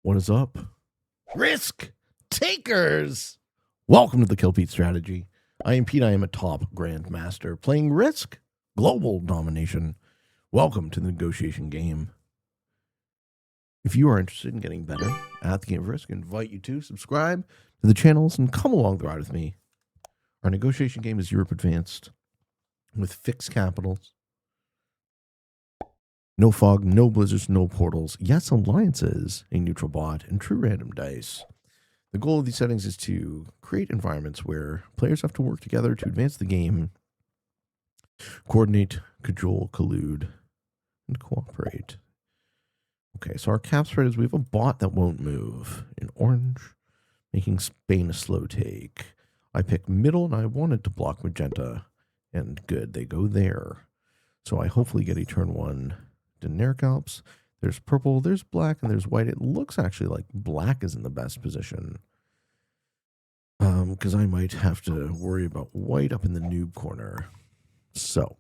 What is up? Risk takers! Welcome to the Kill Pete strategy. I am Pete. I am a top grandmaster playing Risk Global Domination. Welcome to the negotiation game. If you are interested in getting better at the game of Risk, I invite you to subscribe to the channels and come along the ride with me. Our negotiation game is Europe Advanced with fixed capitals. No fog, no blizzards, no portals. Yes, alliances, a neutral bot, and true random dice. The goal of these settings is to create environments where players have to work together to advance the game, coordinate, cajole, collude, and cooperate. Okay, so our cap spread is we have a bot that won't move in orange, making Spain a slow take. I pick middle, and I wanted to block magenta, and good, they go there. So I hopefully get a turn one generic Alps. There's purple, there's black, and there's white. It looks actually like black is in the best position. Because I might have to worry about white up in the noob corner. So.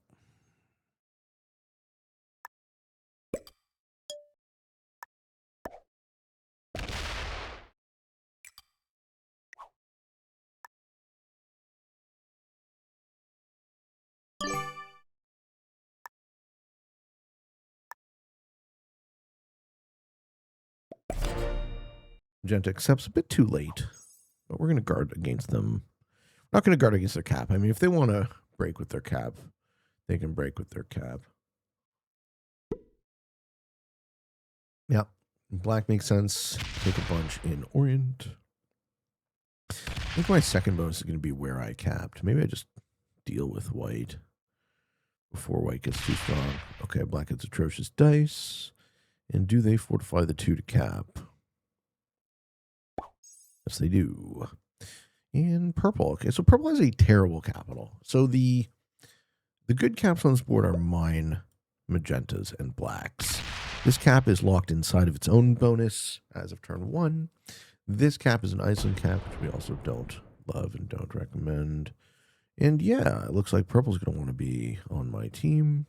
Magenta accepts a bit too late, but we're going to guard against them. We're not going to guard against their cap. I mean, if they want to break with their cap, they can break with their cap. Yep. Black makes sense. Take a bunch in Orient. I think my second bonus is going to be where I capped. Maybe I just deal with white before white gets too strong. Okay, black gets atrocious dice. And do they fortify the 2 to cap? Yes, they do. And purple. Okay, so purple has a terrible capital. So the good caps on this board are mine, magentas, and blacks. This cap is locked inside of its own bonus as of turn 1. This cap is an Iceland cap, which we also don't love and don't recommend. And yeah, it looks like purple's going to want to be on my team.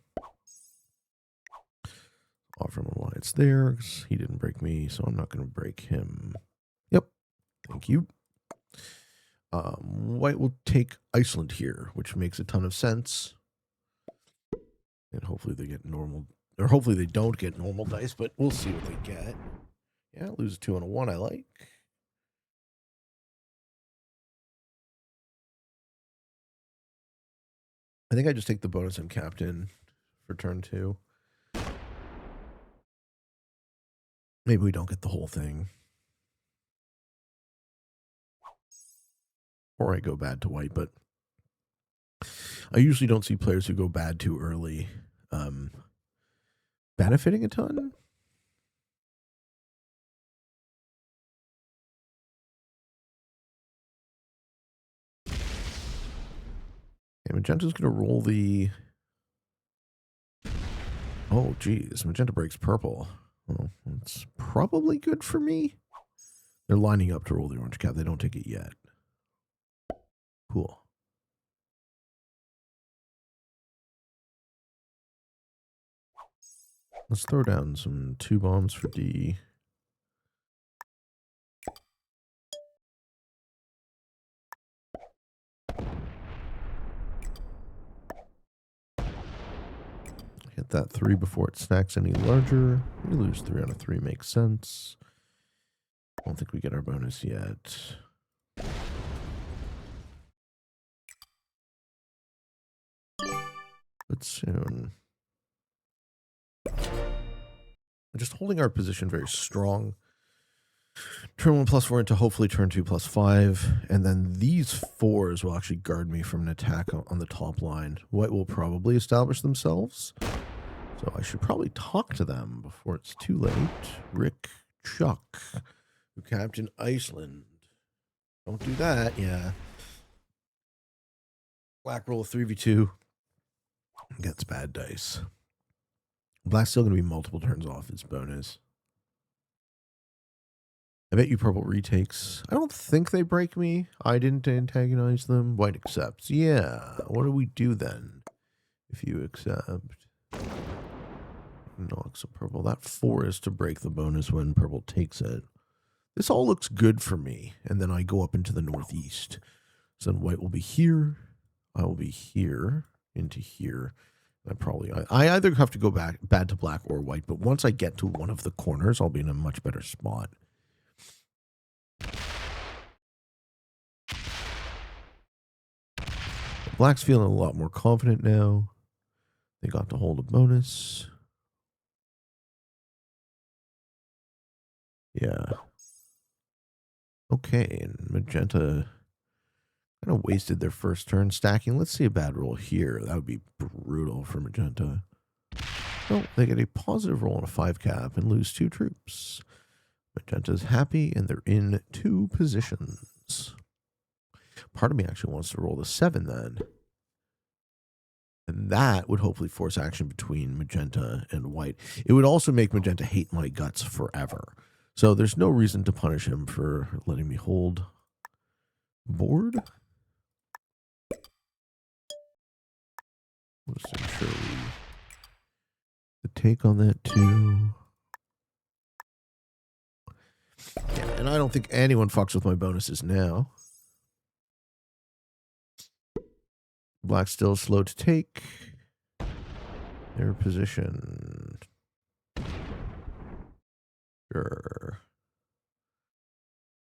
Offer him an alliance there, because he didn't break me, so I'm not going to break him. Yep. Thank you. White will take Iceland here, which makes a ton of sense. And hopefully they get normal, or hopefully they don't get normal dice, but we'll see what they get. Yeah, lose a 2 and a 1, I like. I think I just take the bonus on captain for turn 2. Maybe we don't get the whole thing. Or I go bad to white, but I usually don't see players who go bad too early benefiting a ton. Okay, magenta's going to roll the... Oh, geez. Magenta breaks purple. Oh, that's probably good for me. They're lining up to roll the orange cap. They don't take it yet. Cool. Let's throw down some 2 bombs for D. Hit that 3 before it stacks any larger. We lose 3 out of 3, makes sense. I don't think we get our bonus yet. But soon. Just holding our position very strong. Turn 1 +4 into hopefully turn 2 +5. And then these 4s will actually guard me from an attack on the top line. White will probably establish themselves. So I should probably talk to them before it's too late. Rick Chuck, who capped in Iceland. Don't do that, yeah. Black roll 3v2. Gets bad dice. Black's still going to be multiple turns off its bonus. I bet you purple retakes. I don't think they break me. I didn't antagonize them. White accepts. Yeah. What do we do then? If you accept. Knocks a purple. That 4 is to break the bonus when purple takes it. This all looks good for me. And then I go up into the northeast. So then white will be here. I will be here into here. I either have to go back bad to black or white, but once I get to one of the corners, I'll be in a much better spot. Black's feeling a lot more confident now. They got to hold a bonus. Yeah. Okay, and magenta kind of wasted their first turn stacking. Let's see a bad roll here. That would be brutal for magenta. No, they get a positive roll on a 5 cap and lose 2 troops. Magenta's happy, and they're in 2 positions. Part of me actually wants to roll the 7 then. And that would hopefully force action between magenta and white. It would also make magenta hate my guts forever. So there's no reason to punish him for letting me hold board. Let's ensure the take on that too. Yeah, and I don't think anyone fucks with my bonuses now. Black's still slow to take. Their position. Sure.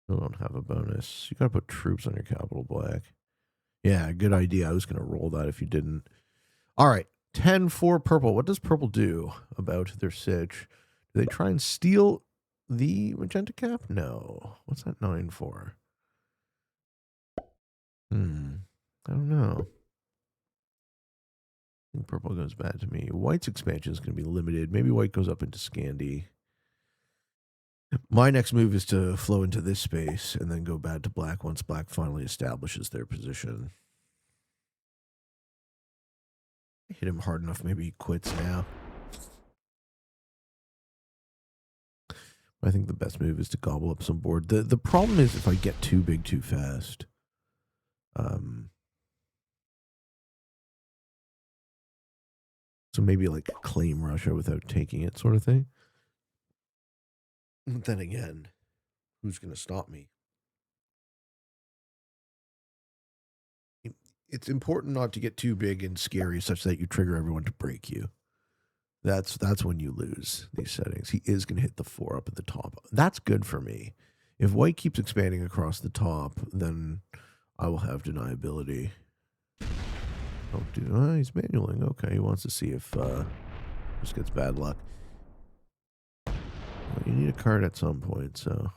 Still don't have a bonus. You gotta put troops on your capital, Black. Yeah, good idea. I was gonna roll that if you didn't. All right, 10 for purple. What does purple do about their sitch? Do they try and steal the magenta cap? No. What's that 9 for? I don't know. I think purple goes bad to me. White's expansion is going to be limited. Maybe white goes up into Scandi. My next move is to flow into this space and then go bad to black once black finally establishes their position. I hit him hard enough, maybe he quits now. I think the best move is to gobble up some board. The problem is if I get too big too fast. So maybe like claim Russia without taking it sort of thing. But then again, who's going to stop me? It's important not to get too big and scary such that you trigger everyone to break you. That's when you lose these settings. He is going to hit the 4 up at the top. That's good for me. If white keeps expanding across the top, then I will have deniability. Oh, he's manualing. Okay, he wants to see if this gets bad luck. Well, you need a card at some point, so.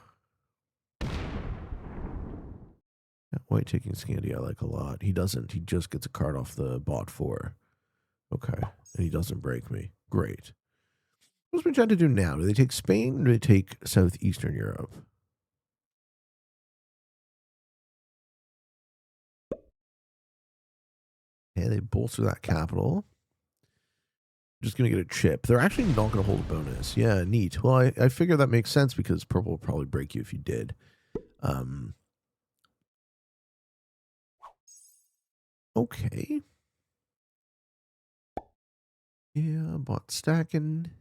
Yeah, white taking Scandi I like a lot. He doesn't. He just gets a card off the bot 4. Okay, and he doesn't break me. Great. What does Magenta do now? Do they take Spain or do they take Southeastern Europe? Yeah, they bolster that capital. Just going to get a chip. They're actually not going to hold a bonus. Yeah, neat. Well, I figure that makes sense because purple will probably break you if you did. Okay. Yeah, bot stacking.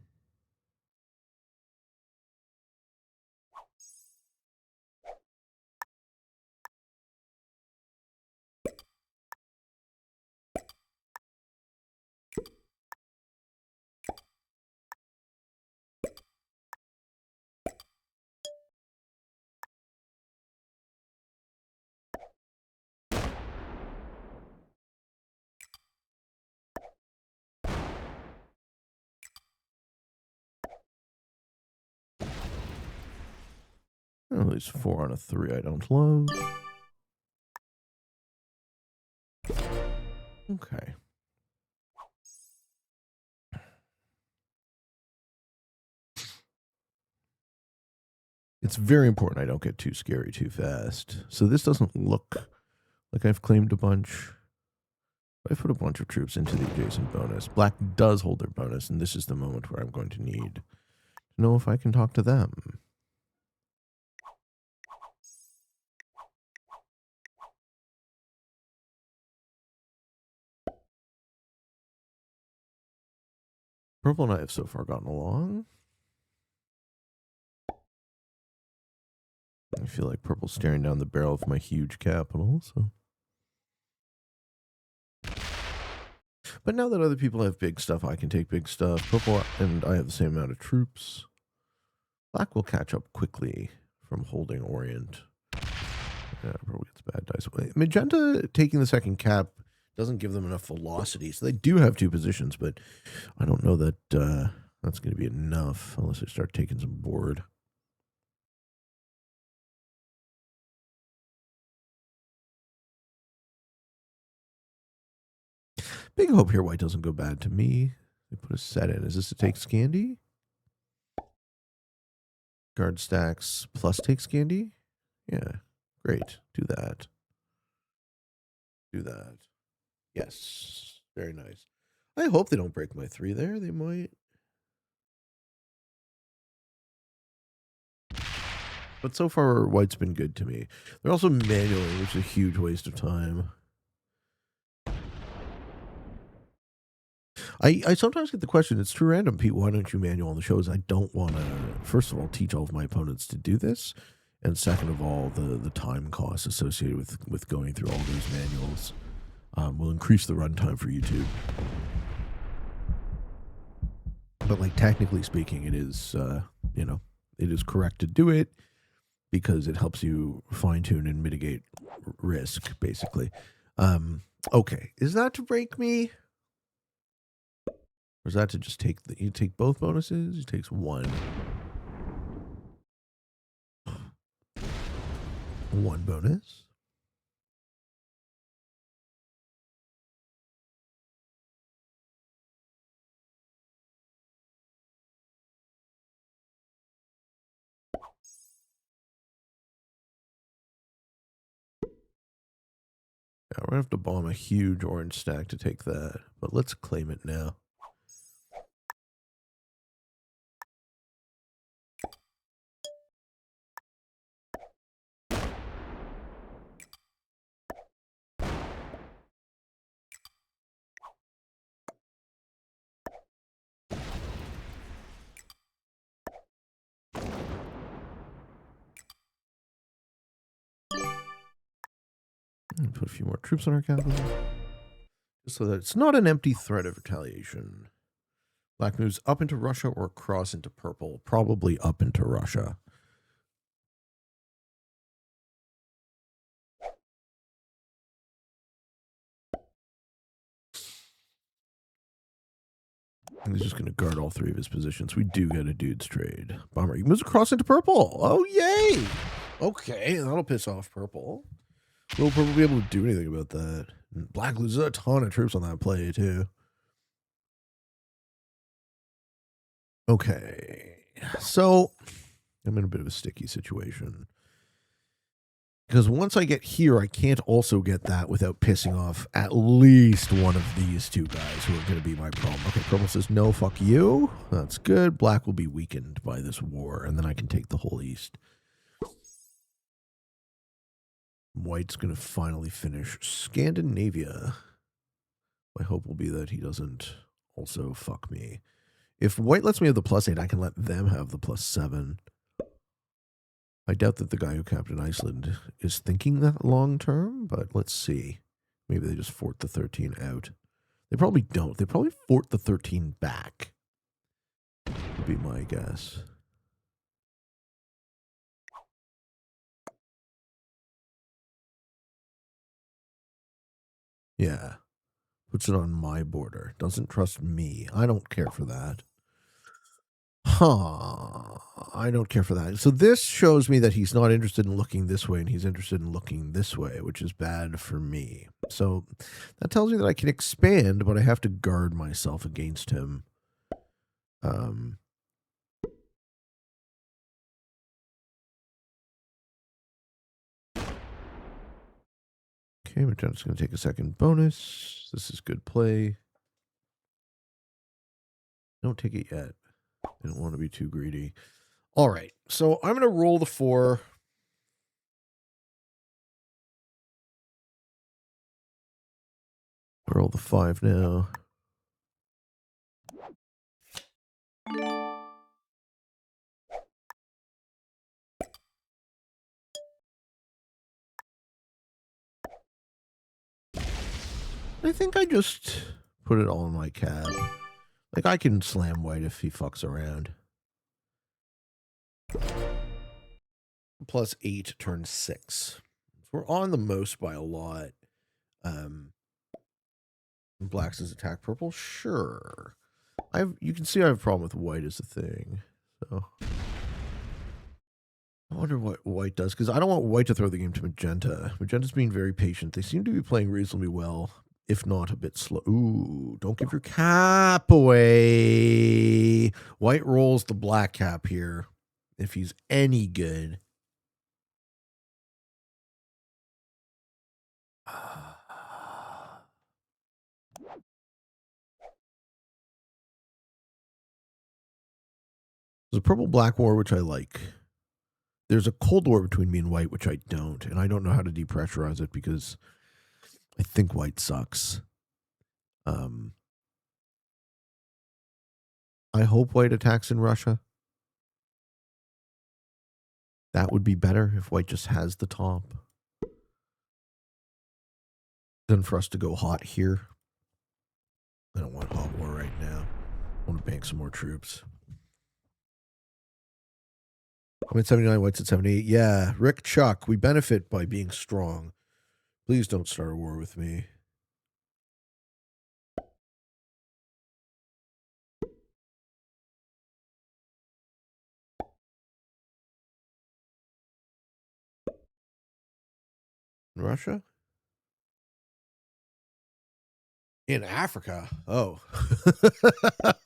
At least 4 on a 3 I don't love. Okay. It's very important I don't get too scary too fast. So this doesn't look like I've claimed a bunch. I put a bunch of troops into the adjacent bonus. Black does hold their bonus, and this is the moment where I'm going to need to know if I can talk to them. Purple and I have so far gotten along. I feel like purple's staring down the barrel of my huge capital, so. But now that other people have big stuff, I can take big stuff. Purple and I have the same amount of troops. Black will catch up quickly from holding Orient. Yeah, probably gets bad dice. Magenta taking the second cap doesn't give them enough velocity. So they do have two positions, but I don't know that that's going to be enough unless I start taking some board. Big hope here white doesn't go bad to me. They put a set in. Is this to take Scandi? Guard stacks plus take Scandi? Yeah, great. Do that. Do that. Yes, very nice. I hope they don't break my 3 there. They might. But so far, white's been good to me. They're also manually, which is a huge waste of time. I sometimes get the question, it's true random, Pete, why don't you manual on the shows? I don't want to, first of all, teach all of my opponents to do this. And second of all, the time costs associated with going through all those manuals will increase the runtime for YouTube. But like technically speaking, it is, it is correct to do it because it helps you fine tune and mitigate risk, basically. Okay, is that to break me? Or is that to just take you take both bonuses? He takes 1. 1 bonus. Yeah, we're gonna have to bomb a huge orange stack to take that, but let's claim it now. And put a few more troops on our capital, just so that it's not an empty threat of retaliation. Black moves up into Russia or across into purple, probably up into Russia. And he's just going to guard all 3 of his positions. We do get a dude's trade. Bomber, he moves across into purple. Oh, yay! Okay, that'll piss off purple. Will purple be able to do anything about that? And black loses a ton of troops on that play, too. Okay, so I'm in a bit of a sticky situation. Because once I get here, I can't also get that without pissing off at least one of these 2 guys who are going to be my problem. Okay, purple says, no, fuck you. That's good. Black will be weakened by this war, and then I can take the whole east. White's going to finally finish Scandinavia. My hope will be that he doesn't also fuck me. If white lets me have the +8, I can let them have the +7. I doubt that the guy who captained Iceland is thinking that long term, but let's see. Maybe they just fort the 13 out. They probably don't. They probably fort the 13 back, would be my guess. Yeah. Puts it on my border. Doesn't trust me. I don't care for that. Huh. I don't care for that. So this shows me that he's not interested in looking this way and he's interested in looking this way, which is bad for me. So that tells me that I can expand, but I have to guard myself against him. Okay, Magenda's going to take a second bonus. This is good play. Don't take it yet. I don't want to be too greedy. All right, so I'm going to roll the 4. Roll the 5 now. I think I just put it all in my cab. Like, I can slam white if he fucks around. Plus 8 turns 6. We're on the most by a lot. Black's his attack purple? Sure. You can see I have a problem with white as a thing. So I wonder what white does, because I don't want white to throw the game to magenta. Magenta's being very patient. They seem to be playing reasonably well, if not a bit slow. Ooh, don't give your cap away. White rolls the black cap here, if he's any good. There's a purple-black war, which I like. There's a cold war between me and white, which I don't. And I don't know how to depressurize it because I think white sucks. I hope white attacks in Russia. That would be better if white just has the top. Than for us to go hot here. I don't want hot war right now. I want to bank some more troops. I'm at 79, white's at 78. Yeah, Rick Chuck, we benefit by being strong. Please don't start a war with me. Russia? In Africa? Oh.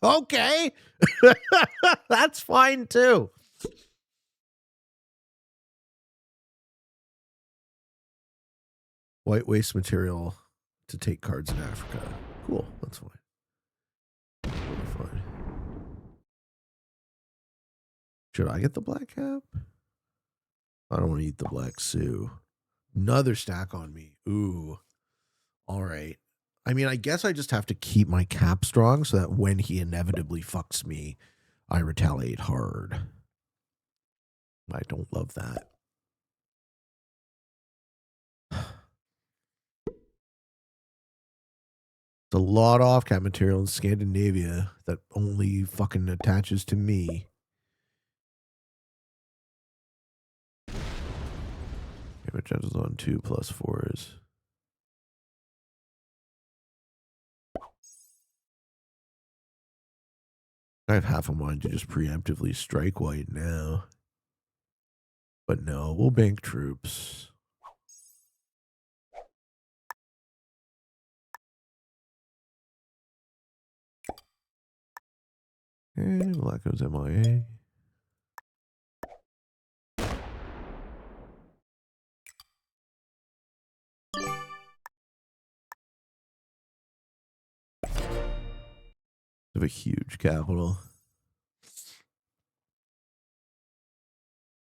Okay. That's fine too. White waste material to take cards in Africa. Cool. That's fine. Totally fine. Should I get the black cap? I don't want to eat the black Sioux. Another stack on me. Ooh. All right. I mean, I guess I just have to keep my cap strong so that when he inevitably fucks me, I retaliate hard. I don't love that. It's a lot of off-cap material in Scandinavia that only fucking attaches to me. Magentas on 2 plus 4s. I have half a mind to just preemptively strike white now. But no, we'll bank troops. And black goes MIA. Have a huge capital.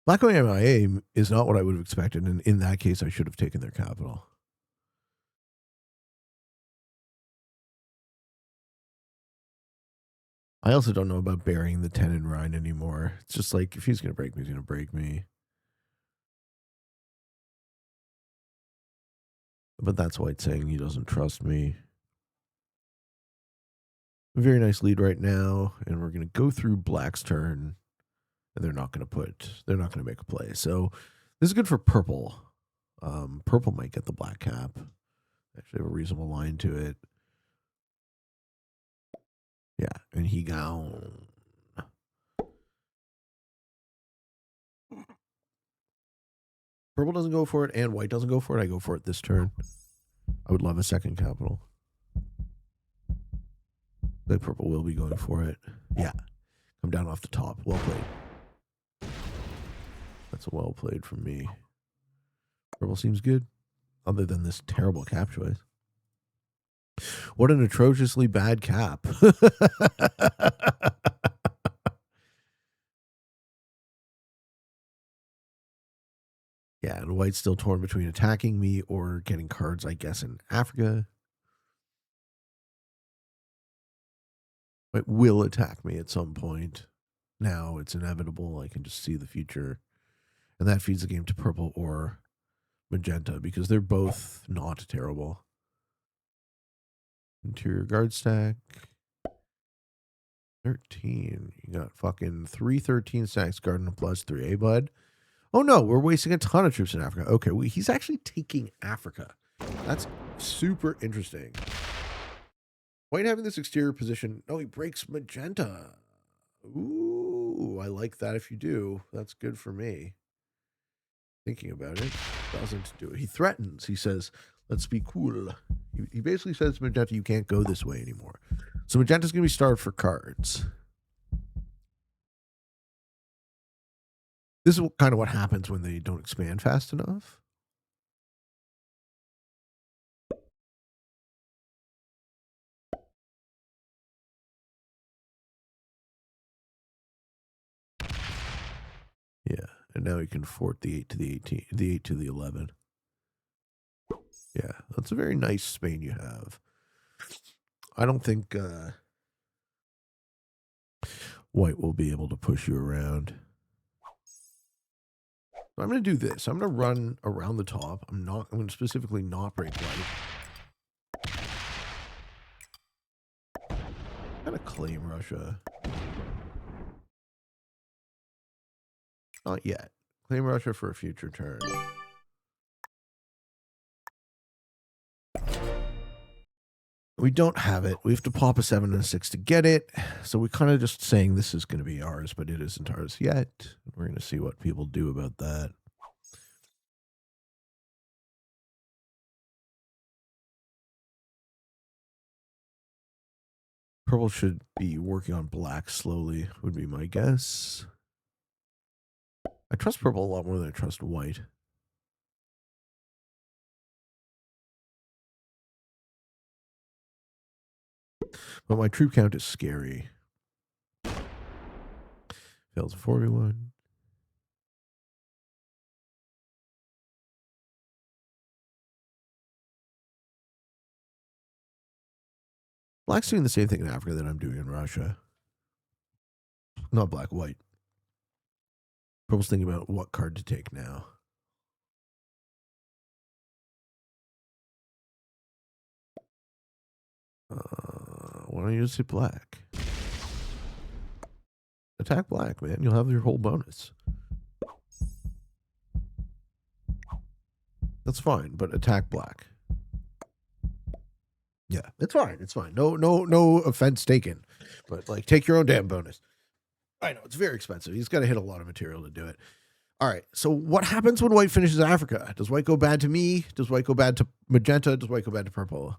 Black going MIA is not what I would have expected, and in that case, I should have taken their capital. I also don't know about burying the 10 in Rhine anymore. It's just like, if he's going to break me, he's going to break me. But that's White saying he doesn't trust me. Very nice lead right now, and we're going to go through Black's turn, and they're not going to make a play. So this is good for Purple. Purple might get the black cap. Actually have a reasonable line to it. Yeah, and he gone. Purple doesn't go for it, and white doesn't go for it. I go for it this turn. I would love a second capital. The purple will be going for it. Yeah. Come down off the top. Well played. That's a well played from me. Purple seems good. Other than this terrible cap choice. What an atrociously bad cap. Yeah, and white's still torn between attacking me or getting cards, I guess, in Africa. It will attack me at some point. Now it's inevitable. I can just see the future. And that feeds the game to purple or magenta because they're both not terrible. Interior guard stack. 13. You got fucking 3 13 stacks guarding a +3, bud? Oh no, we're wasting a ton of troops in Africa. Okay, he's actually taking Africa. That's super interesting. White having this exterior position. No, he breaks magenta. Ooh, I like that if you do. That's good for me. Thinking about it, doesn't do it. He threatens. He says, let's be cool. He basically says to magenta, you can't go this way anymore. So magenta's going to be starved for cards. This is kind of what happens when they don't expand fast enough. Yeah, and now he can fort the 8 to the 18, the 8 to the 11. Yeah, that's a very nice Spain you have. I don't think White will be able to push you around. I'm going to do this. I'm going to run around the top. I'm going to specifically not break White. I'm going to claim Russia. Not yet. Claim Russia for a future turn. We don't have it. We have to pop a 7 and a 6 to get it. So we're kind of just saying this is going to be ours, but it isn't ours yet. We're going to see what people do about that. Purple should be working on black slowly, would be my guess. I trust purple a lot more than I trust white. But my troop count is scary. Fails a 4v1. Black's doing the same thing in Africa that I'm doing in Russia. Not black, white. Purple's thinking about what card to take now. Why don't you just hit black? Attack black, man. You'll have your whole bonus. That's fine, but attack black. Yeah, it's fine. It's fine. No offense taken. But like, take your own damn bonus. I know it's very expensive. He's got to hit a lot of material to do it. All right. So what happens when white finishes Africa? Does white go bad to me? Does white go bad to magenta? Does white go bad to purple?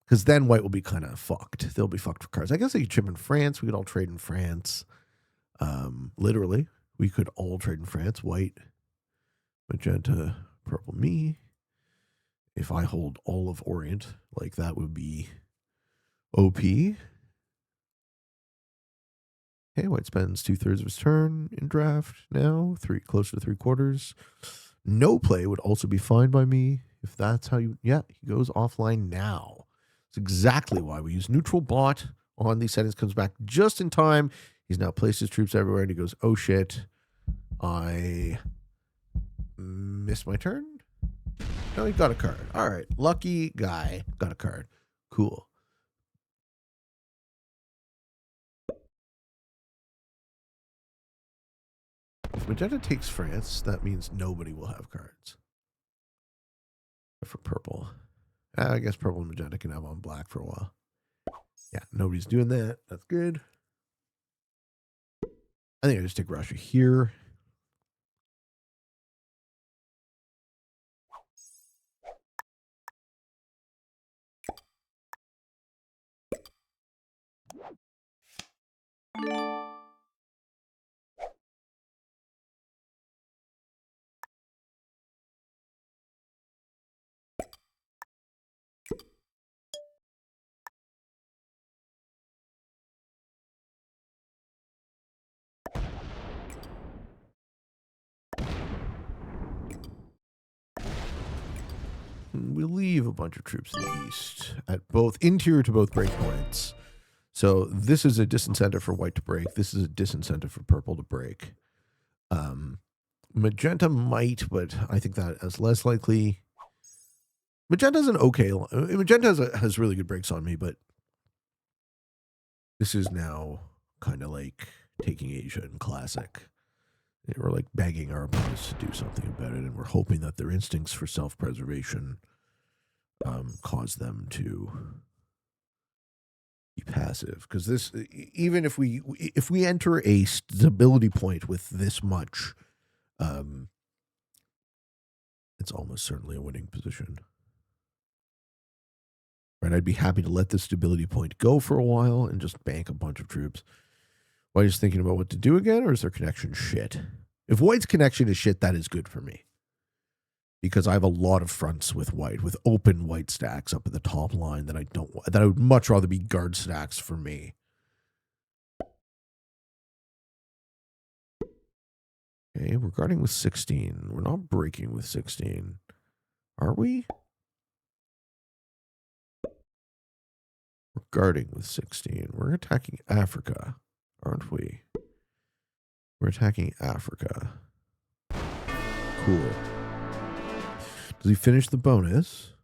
Because then white will be kind of fucked. They'll be fucked for cards. I guess they could chip in France. We could all trade in France. Literally, we could all trade in France. White, magenta, purple, me. If I hold all of Orient, like that would be OP. Okay, white spends 2/3 of his turn in draft now, closer to 3/4. No play would also be fine by me if that's how you. Yeah, he goes offline now. It's exactly why we use neutral bot on these settings. Comes back just in time. He's now placed his troops everywhere, and he goes, "Oh shit, I missed my turn." No, he got a card. All right, lucky guy got a card. Cool. If magenta takes France, that means nobody will have cards. For purple. I guess purple and magenta can have on black for a while. Yeah, nobody's doing that. That's good. I think I just take Russia here. We leave a bunch of troops in the east at both interior to both breakpoints. So this is a disincentive for white to break. This is a disincentive for purple to break. Magenta might, but I think that is less likely. Magenta's an okay. Magenta has really good breaks on me, but this is now kind of like taking Asia in classic. We're like begging our opponents to do something about it, and we're hoping that their instincts for self-preservation cause them to be passive. Because this, even if we enter a stability point with this much, it's almost certainly a winning position. Right, I'd be happy to let this stability point go for a while and just bank a bunch of troops. White is thinking about what to do again, or is their connection shit? If White's connection is shit, that is good for me. Because I have a lot of fronts with White, with open White stacks up at the top line that I would much rather be guard stacks for me. Okay, we're guarding with 16. We're not breaking with 16. Are we? We're guarding with 16. We're attacking Africa, aren't we? We're attacking Africa. Cool. Does he finish the bonus?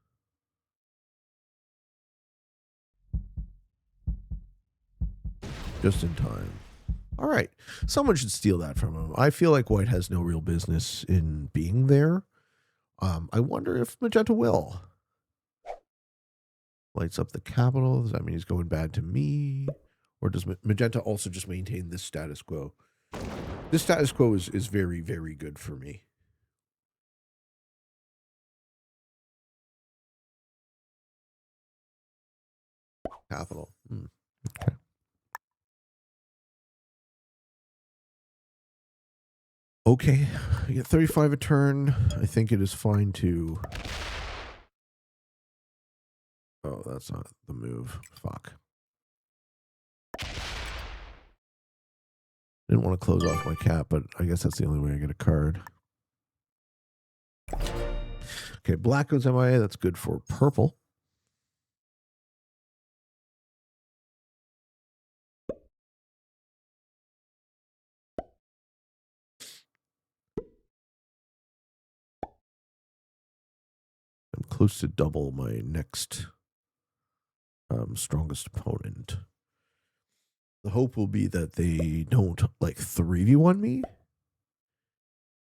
Just in time. All right. Someone should steal that from him. I feel like White has no real business in being there. I wonder if Magenta will. Lights up the capital. Does that mean he's going bad to me? Or does Magenta also just maintain this status quo? This status quo is very, very good for me. Capital. Okay. Okay. I get 35 a turn. I think it is fine to... Oh, that's not the move. Fuck. Didn't want to close off my cap, but I guess that's the only way I get a card. Okay, black goes MIA. That's good for purple. I'm close to double my next strongest opponent. The hope will be that they don't like 3v1 me.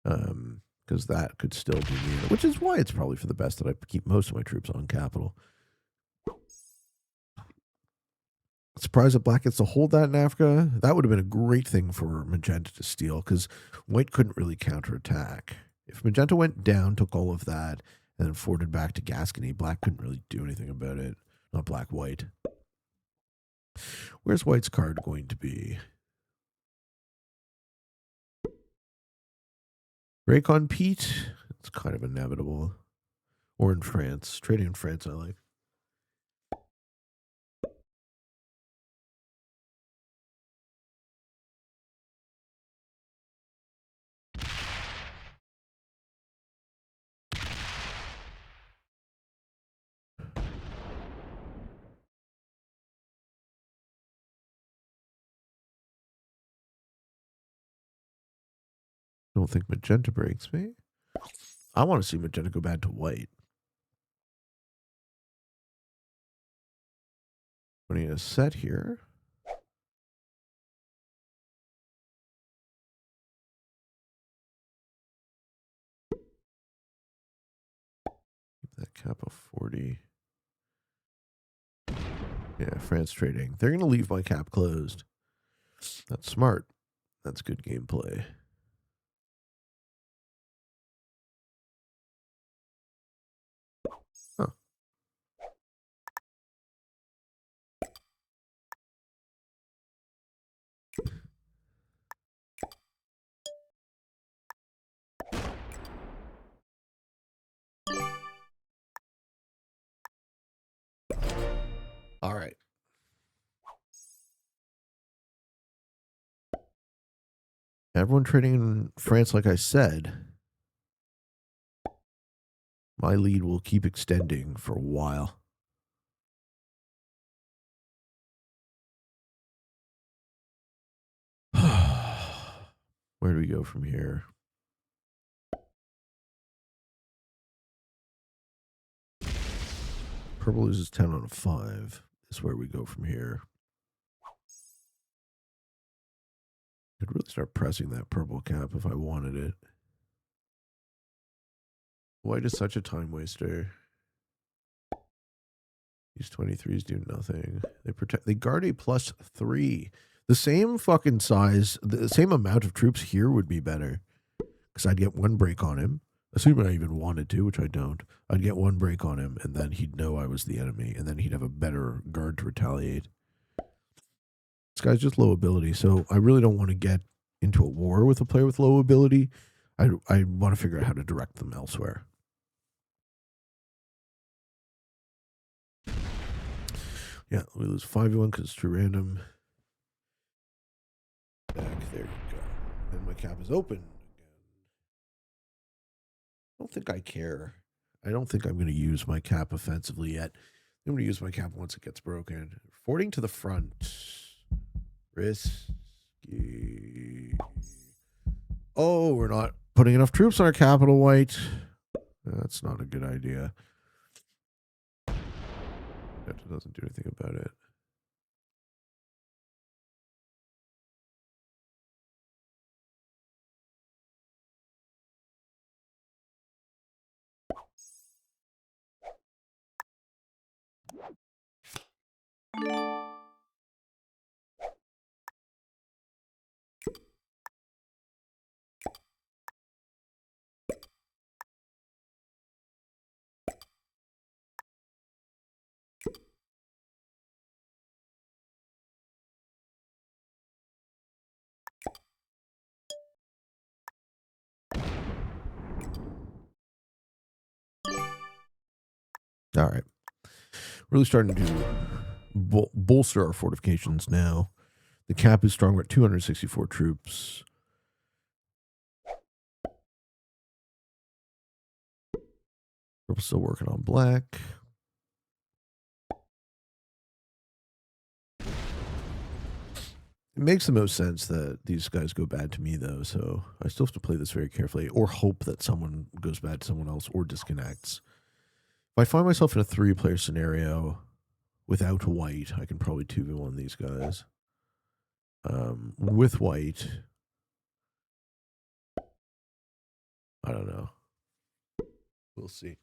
Because that could still be me, which is why it's probably for the best that I keep most of my troops on capital. Surprised that black gets to hold that in Africa. That would have been a great thing for Magenta to steal, because White couldn't really counterattack. If Magenta went down, took all of that, and then forwarded back to Gascony, black couldn't really do anything about it. Not black, white. Where's White's card going to be? Raycon Pete? It's kind of inevitable. Or in France. Trading in France, I like. Don't think Magenta breaks me. I want to see Magenta go bad to white. Putting a set here. Keep that cap of 40. Yeah, France trading. They're going to leave my cap closed. That's smart. That's good gameplay. Huh. All right. Everyone trading in France, like I said. My lead will keep extending for a while. Where do we go from here? Purple loses 10 on a 5. Is where we go from here. I'd really start pressing that purple cap if I wanted it. White is such a time waster. These 23s do nothing. They guard a +3. The same fucking size, the same amount of troops here would be better. Because I'd get 1 break on him. Assuming I even wanted to, which I don't. I'd get 1 break on him, and then he'd know I was the enemy, and then he'd have a better guard to retaliate. This guy's just low ability, so I really don't want to get into a war with a player with low ability. I want to figure out how to direct them elsewhere. Yeah, we lose 5-1 because it's true random. Back, there you go. And my cap is open again. I don't think I care. I don't think I'm going to use my cap offensively yet. I'm going to use my cap once it gets broken. Fording to the front. Risky. Oh, we're not putting enough troops on our capital, white. That's not a good idea. That doesn't do anything about it. All right. Really starting to bolster our fortifications now. The cap is strong. We're at 264 troops. We're still working on black. It makes the most sense that these guys go bad to me, though, so I still have to play this very carefully or hope that someone goes bad to someone else or disconnects. If I find myself in a 3-player scenario without white, I can probably 2v1 these guys. With white, I don't know. We'll see.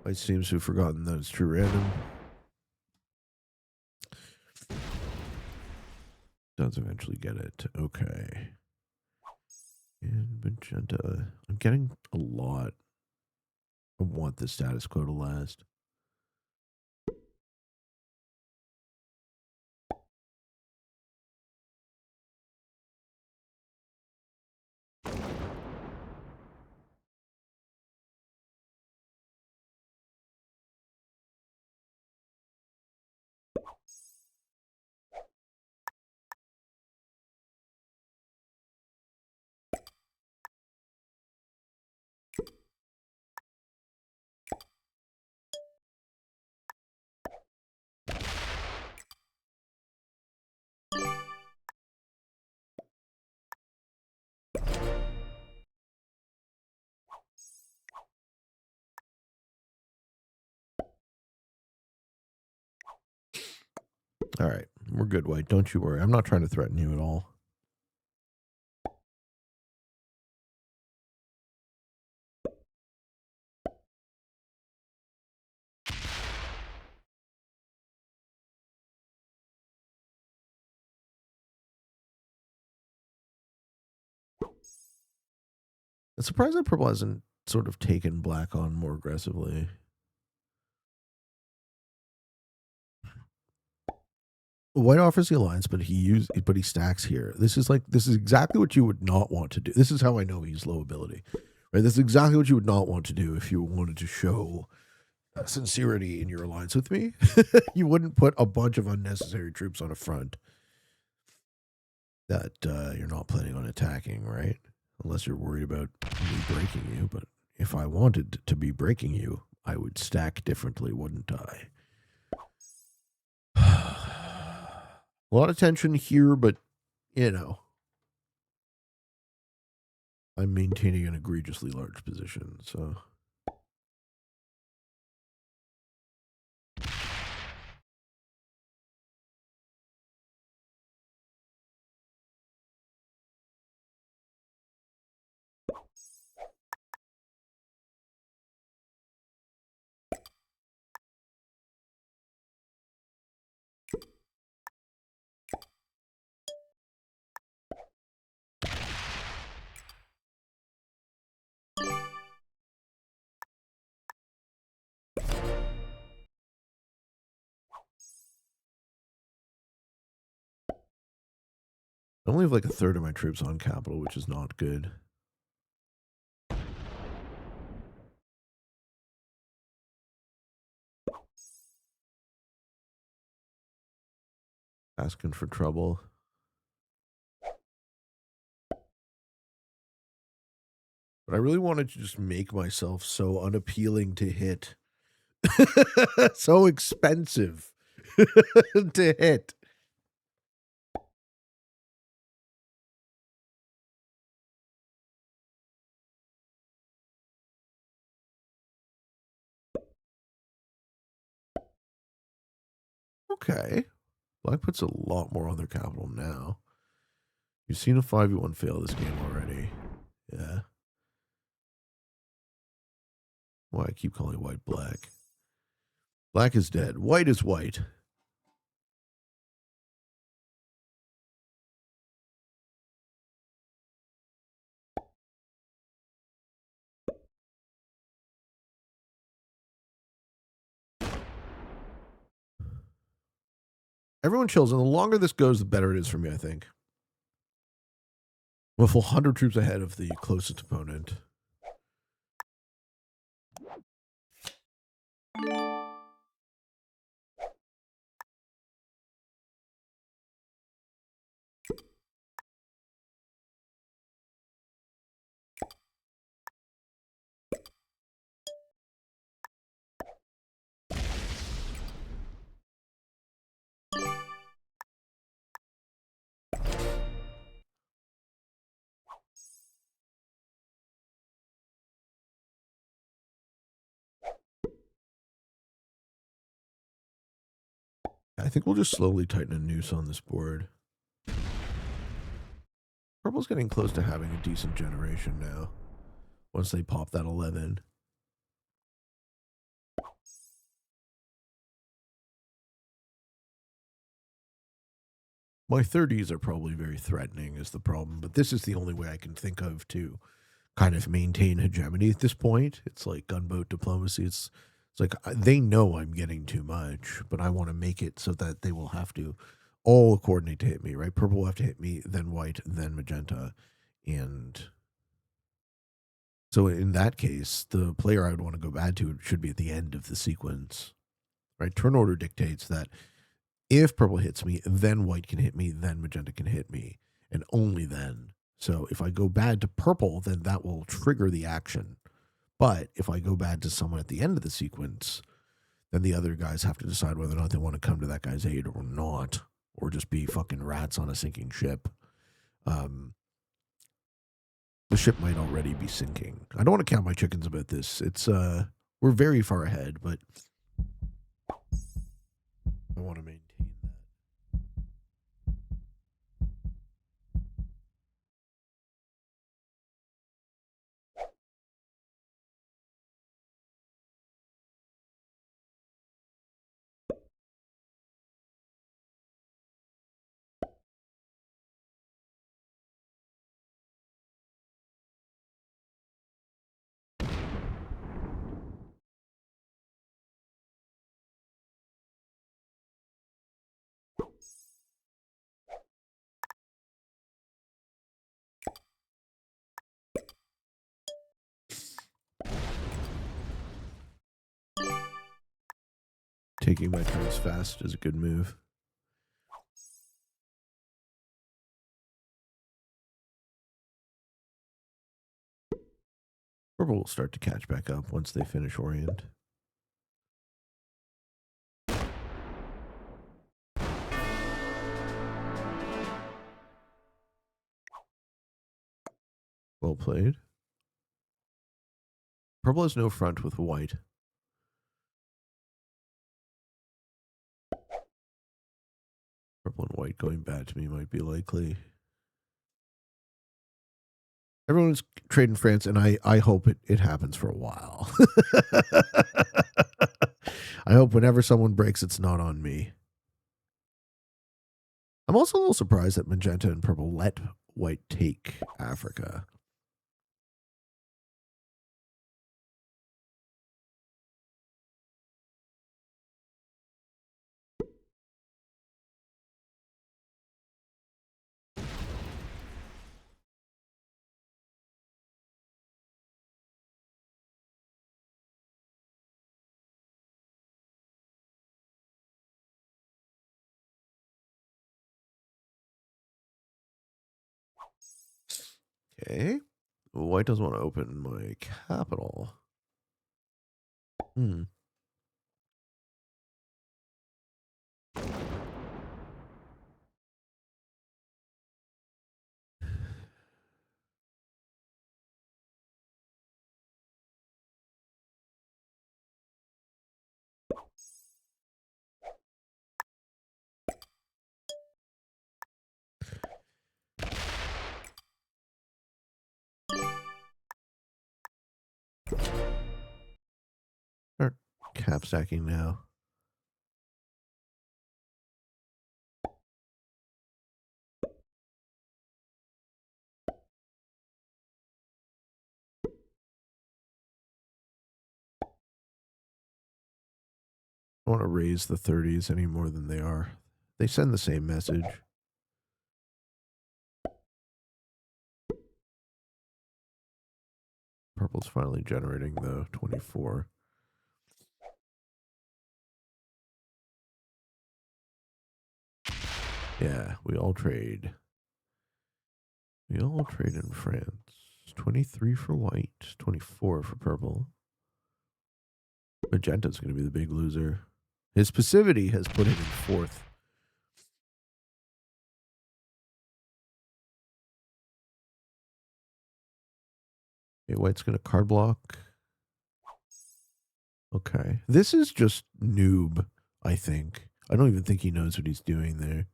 White seems to have forgotten that it's true random. Does eventually get it. Okay. And magenta. I'm getting a lot. I want the status quo to last. All right. We're good, White. Don't you worry. I'm not trying to threaten you at all. I'm surprised that purple hasn't sort of taken black on more aggressively. White offers the alliance, but he stacks here. This is exactly what you would not want to do. This is how I know he's low ability. Right? This is exactly what you would not want to do if you wanted to show sincerity in your alliance with me. You wouldn't put a bunch of unnecessary troops on a front that you're not planning on attacking, right? Unless you're worried about me breaking you, but if I wanted to be breaking you, I would stack differently, wouldn't I? A lot of tension here, but, you know, I'm maintaining an egregiously large position, so... I only have like a third of my troops on capital, which is not good. Asking for trouble. But I really wanted to just make myself so unappealing to hit. So expensive to hit. Okay. Black puts a lot more on their capital now. You've seen a 5v1 fail this game already. Yeah. Why I keep calling white black. Black is dead. White is white. Everyone chills, and the longer this goes, the better it is for me, I think. I'm a full 100 troops ahead of the closest opponent. I think we'll just slowly tighten a noose on this board. Purple's getting close to having a decent generation now. Once they pop that 11. My 30s are probably very threatening is the problem, but this is the only way I can think of to kind of maintain hegemony at this point. It's like gunboat diplomacy. It's like they know I'm getting too much, but I want to make it so that they will have to all coordinate to hit me, right? Purple will have to hit me, then white, then magenta. And so in that case, the player I would want to go bad to should be at the end of the sequence, right? Turn order dictates that if purple hits me, then white can hit me, then magenta can hit me, and only then. So if I go bad to purple, then that will trigger the action. But if I go bad to someone at the end of the sequence, then the other guys have to decide whether or not they want to come to that guy's aid or not, or just be fucking rats on a sinking ship. The ship might already be sinking. I don't want to count my chickens about this. It's we're very far ahead, but I want to maintain that. Taking my turns fast is a good move. Purple will start to catch back up once they finish Orient. Well played. Purple has no front with white. Purple and white going bad to me might be likely. Everyone's trading France, and I hope it happens for a while. I hope whenever someone breaks, it's not on me. I'm also a little surprised that magenta and purple let white take Africa. Okay. White doesn't want to open my capital. Start cap stacking now. I don't want to raise the 30s any more than they are. They send the same message. Purple's finally generating the 24. Yeah, we all trade. We all trade in France. 23 for white, 24 for purple. Magenta's going to be the big loser. His passivity has put him in fourth. Okay, white's going to card block. Okay. This is just noob, I think. I don't even think he knows what he's doing there.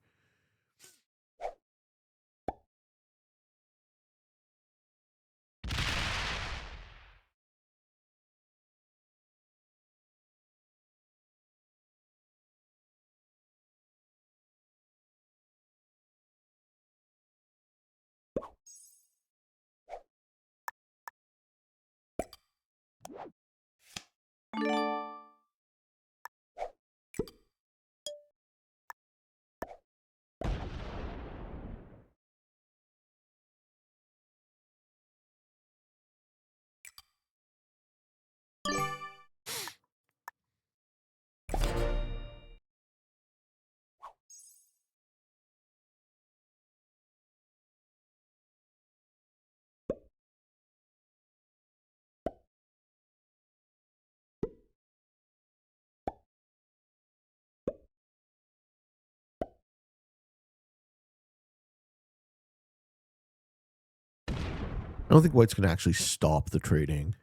I don't think white's going to actually stop the trading.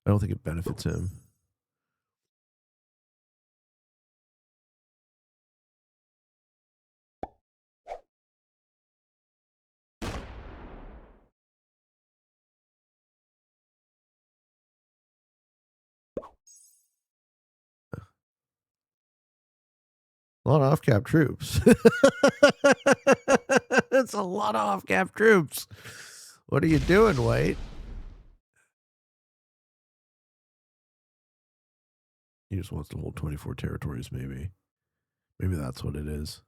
I don't think it benefits him. A lot of off-cap troops. It's a lot of off-cap troops. What are you doing, white? He just wants to hold 24 territories, maybe. Maybe that's what it is.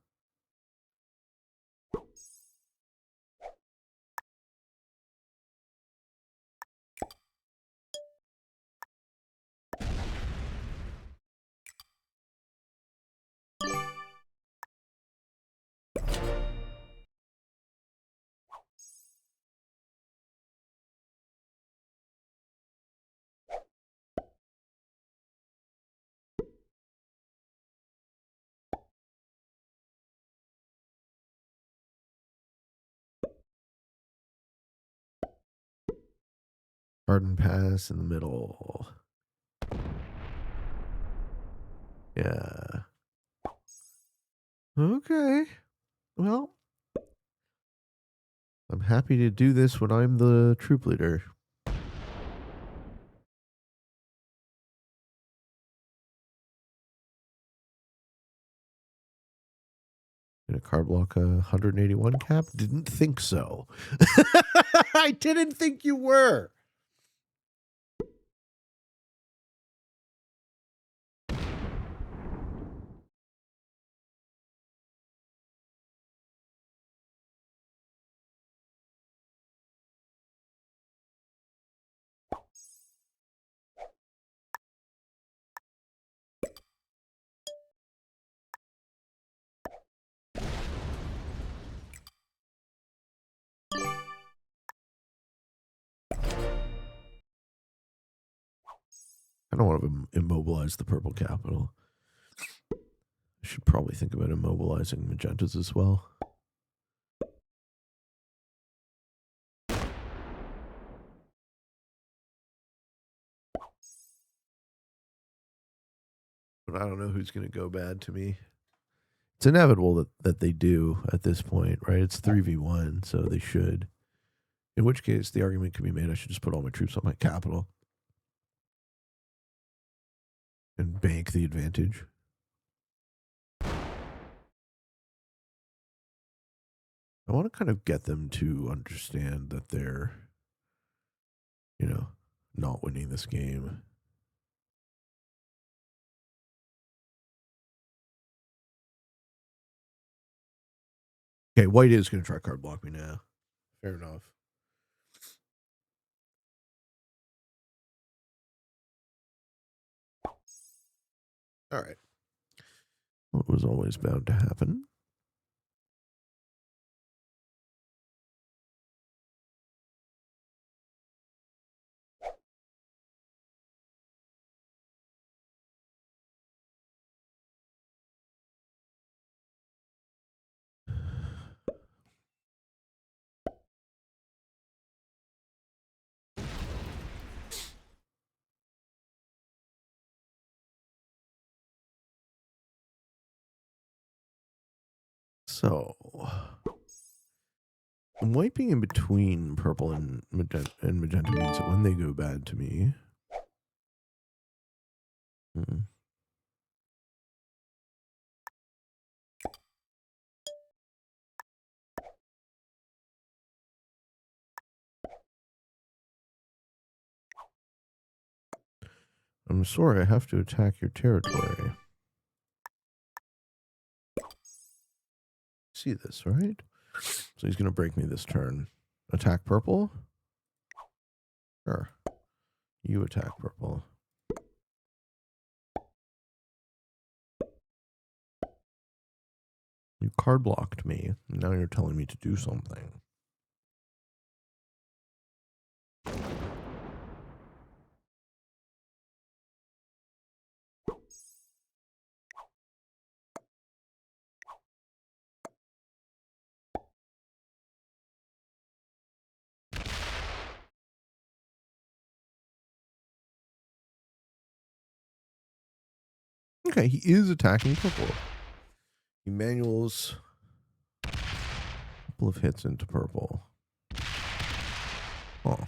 Harden pass in the middle. Yeah. Okay. Well, I'm happy to do this when I'm the troop leader. In a card block 181 cap? Didn't think so. I didn't think you were. I don't want to immobilize the purple capital. I should probably think about immobilizing magentas as well. But I don't know who's going to go bad to me. It's inevitable that they do at this point, right? It's 3v1, so they should. In which case, the argument could be made I should just put all my troops on my capital and bank the advantage. I want to kind of get them to understand that they're, not winning this game. Okay, white is going to try card block me now. Fair enough. All right. What was always bound to happen. So I'm wiping in between purple and magenta means that when they go bad to me. I'm sorry, I have to attack your territory. See this, right? So he's going to break me this turn. Attack purple? Sure. You attack purple. You card blocked me. Now you're telling me to do something. Okay, he is attacking purple. He manuals a couple of hits into purple. Oh.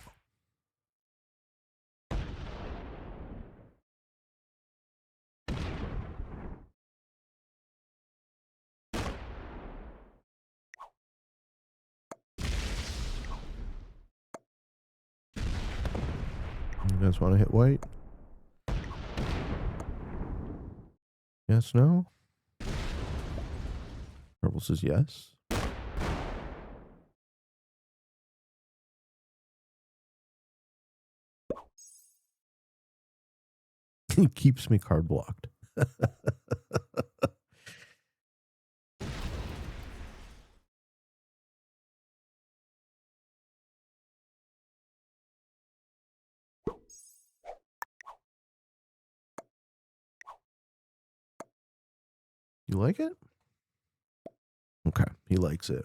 You guys want to hit white? Yes, no? Purple says yes. He keeps me card blocked. You like it? Okay, he likes it.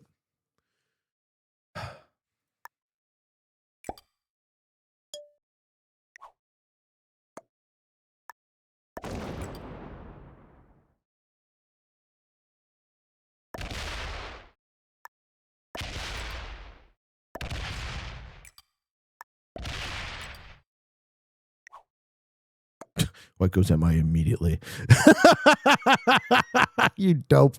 White goes MI immediately. You dope.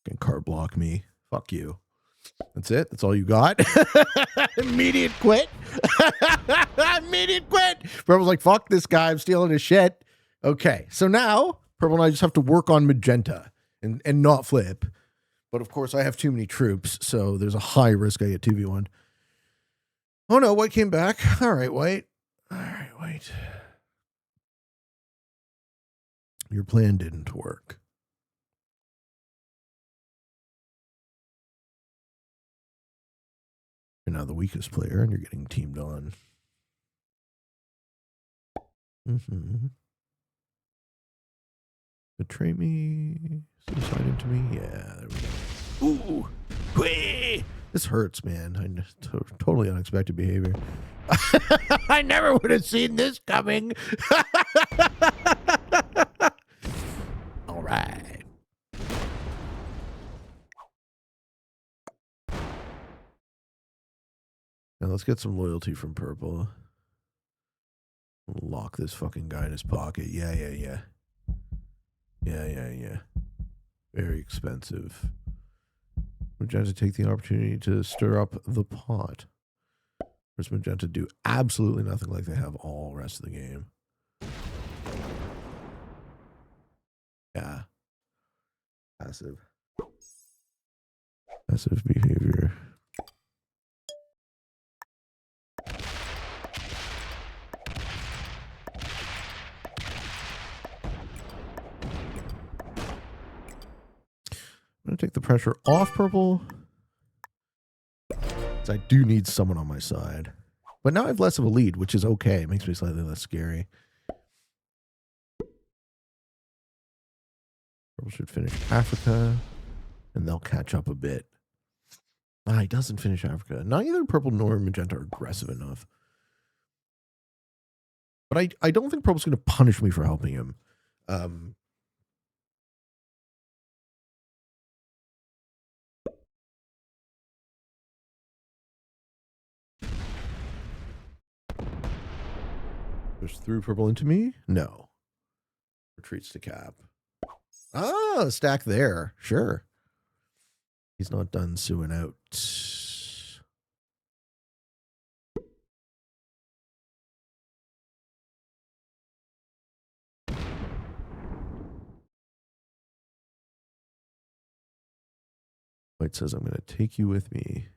Can card block me. Fuck you. That's it? That's all you got? Immediate quit? Immediate quit! Purple's like, fuck this guy, I'm stealing his shit. Okay, so now, Purple and I just have to work on Magenta and not flip. But of course, I have too many troops, so there's a high risk I get 2v1. Oh no, White came back. All right, White. All right, White. Your plan didn't work. You're now the weakest player, and you're getting teamed on. Betray me. Suicide into me. Yeah, there we go. Ooh. Whee! This hurts, man. Totally unexpected behavior. I never would have seen this coming. All right. Now let's get some loyalty from Purple. Lock this fucking guy in his pocket. Yeah. Very expensive. Magenta take the opportunity to stir up the pot. Whereas Magenta do absolutely nothing like they have all the rest of the game. Yeah. Passive. Passive behavior. I'm going to take the pressure off Purple. So I do need someone on my side. But now I have less of a lead, which is okay. It makes me slightly less scary. Purple should finish Africa, and they'll catch up a bit. Ah, he doesn't finish Africa. Neither Purple nor Magenta are aggressive enough. But I don't think Purple's going to punish me for helping him. Push through Purple into me? No. Retreats to cap. Ah, stack there. Sure. He's not done suing out. White says, I'm going to take you with me.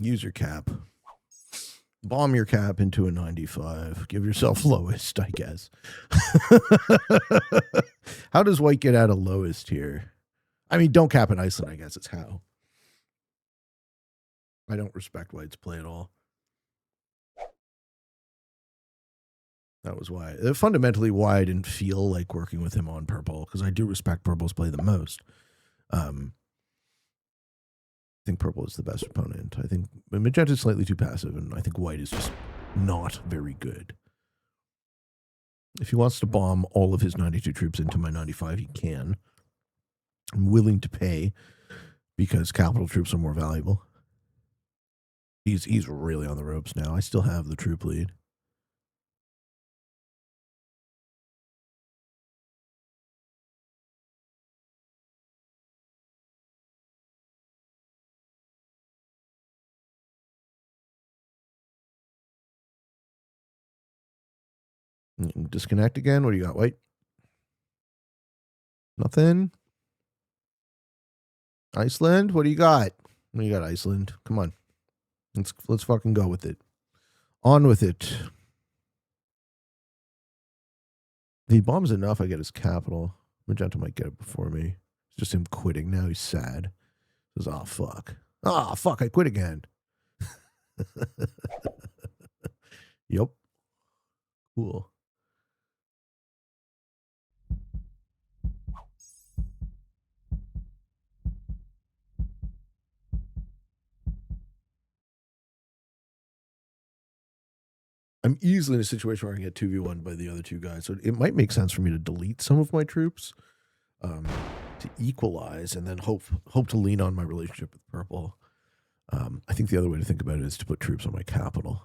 Use your cap. Bomb your cap into a 95. Give yourself lowest, I guess. How does White get out of lowest here? I mean, don't cap in Iceland, I guess it's how. I don't respect White's play at all. That was why. Fundamentally why I didn't feel like working with him on Purple, because I do respect Purple's play the most. I think Purple is the best opponent. I think Magenta is slightly too passive, and I think White is just not very good. If he wants to bomb all of his 92 troops into my 95, he can. I'm willing to pay because capital troops are more valuable. He's really on the ropes now. I still have the troop lead. Disconnect again. What do you got, White? Nothing. Iceland? What do you got? What do you got, Iceland? Come on. Let's fucking go with it. On with it. He bombs enough, I get his capital. Magenta might get it before me. It's just him quitting now. He's sad. He says, oh, fuck. Oh, fuck, I quit again. Yep. Cool. I'm easily in a situation where I can get 2v1 by the other two guys. So it might make sense for me to delete some of my troops to equalize and then hope to lean on my relationship with purple. I think the other way to think about it is to put troops on my capital.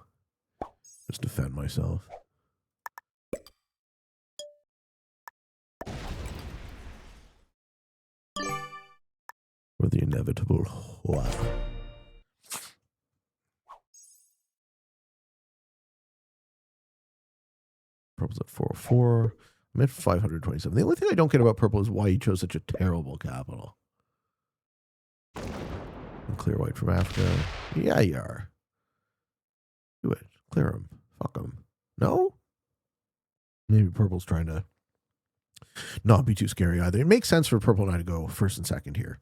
Just defend myself. Or the inevitable. Wow. Purple's at 404. I'm at 527. The only thing I don't get about purple is why he chose such a terrible capital. And clear white from Africa. Yeah, you are. Do it. Clear him. Fuck him. No? Maybe purple's trying to not be too scary either. It makes sense for purple and I to go first and second here.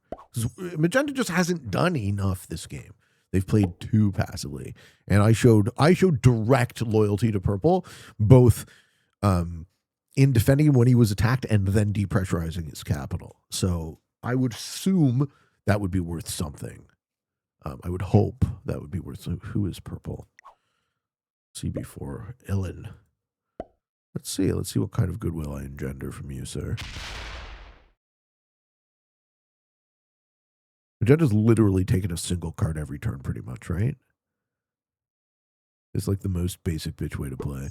Magenta just hasn't done enough this game. They've played too passively. And I showed direct loyalty to purple, both in defending him when he was attacked and then depressurizing his capital. So I would assume that would be worth something. I would hope that would be worth. Who is purple? CB4 Illen. Let's see what kind of goodwill I engender from you, sir. Magenda's literally taken a single card every turn, pretty much, right? It's like the most basic bitch way to play.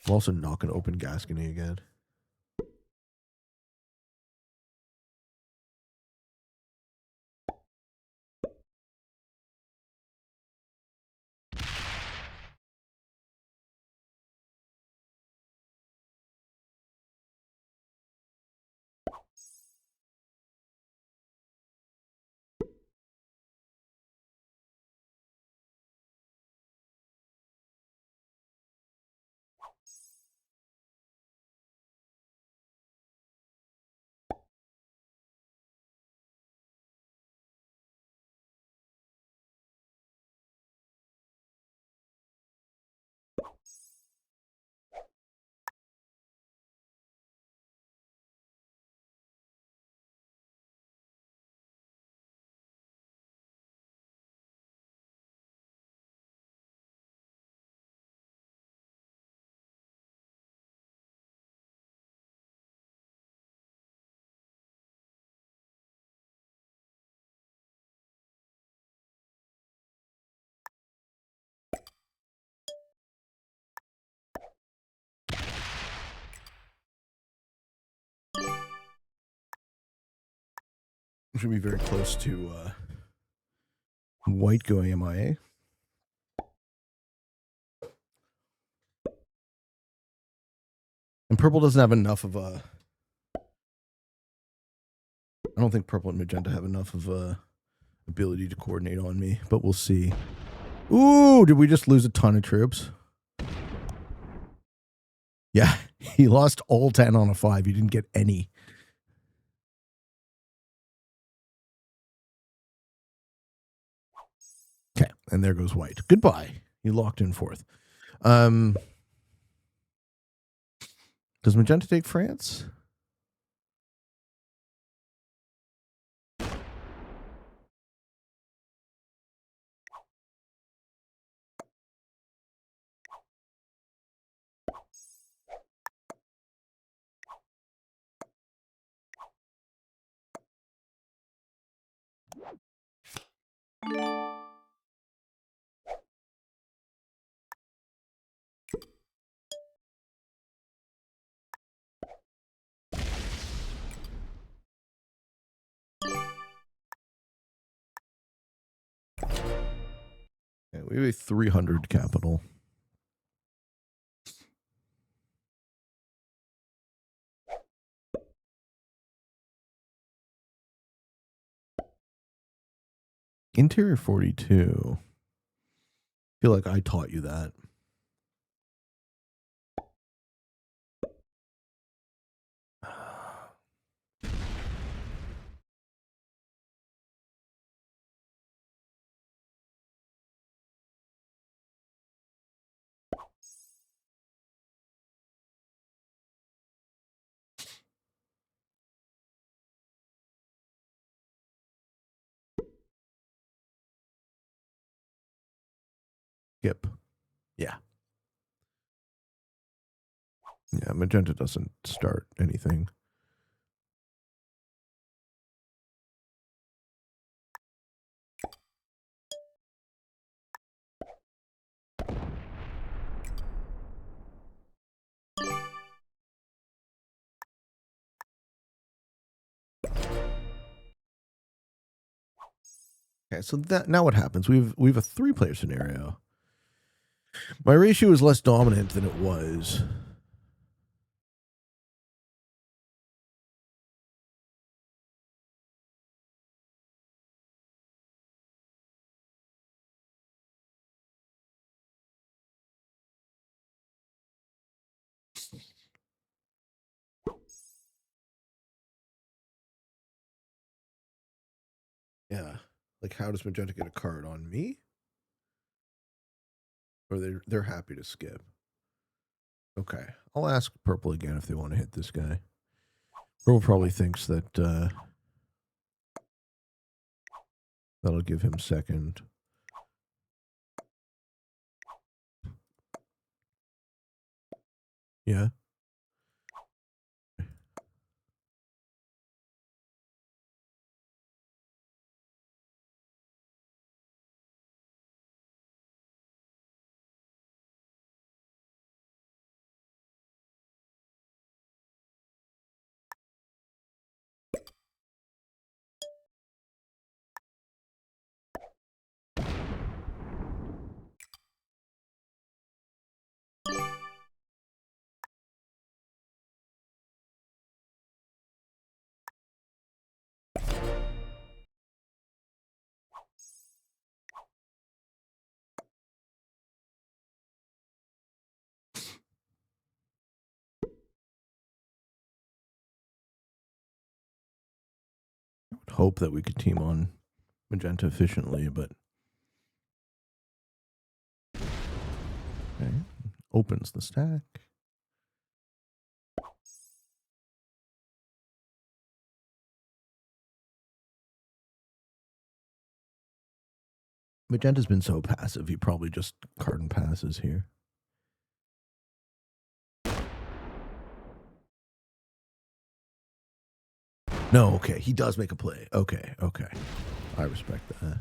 I'm also not going to open Gascony again. Should be very close to white going MIA. And purple doesn't have enough of a... I don't think purple and magenta have enough of a ability to coordinate on me, but we'll see. Ooh, did we just lose a ton of troops? Yeah, he lost all 10 on a 5. He didn't get any. Okay, and there goes white. Goodbye. He locked in fourth. Does magenta take France? We have a 300 capital. Interior 42. I feel like I taught you that. Skip. Yeah. Yeah, magenta doesn't start anything. Okay, so that now what happens? We've a 3-player scenario. My ratio is less dominant than it was. Yeah. Like, how does magenta get a card on me? Or they're happy to skip. Okay. I'll ask purple again if they want to hit this guy. Purple probably thinks that that'll give him second. Yeah. I would hope that we could team on magenta efficiently, but okay. Opens the stack. Magenta's been so passive, he probably just card and passes here. No, okay. He does make a play. Okay, okay. I respect that.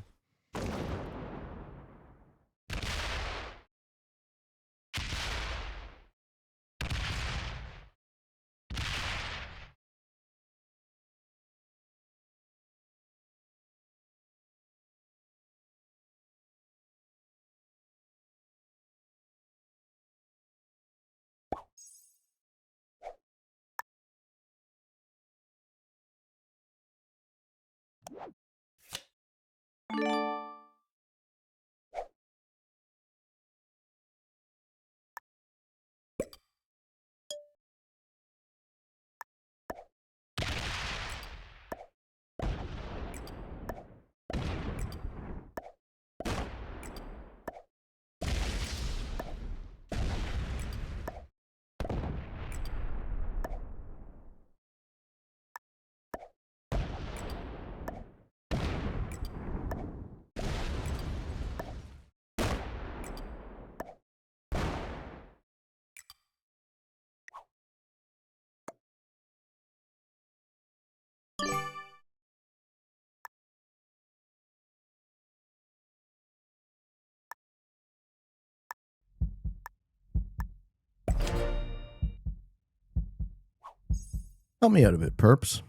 Help me out of it, Perps.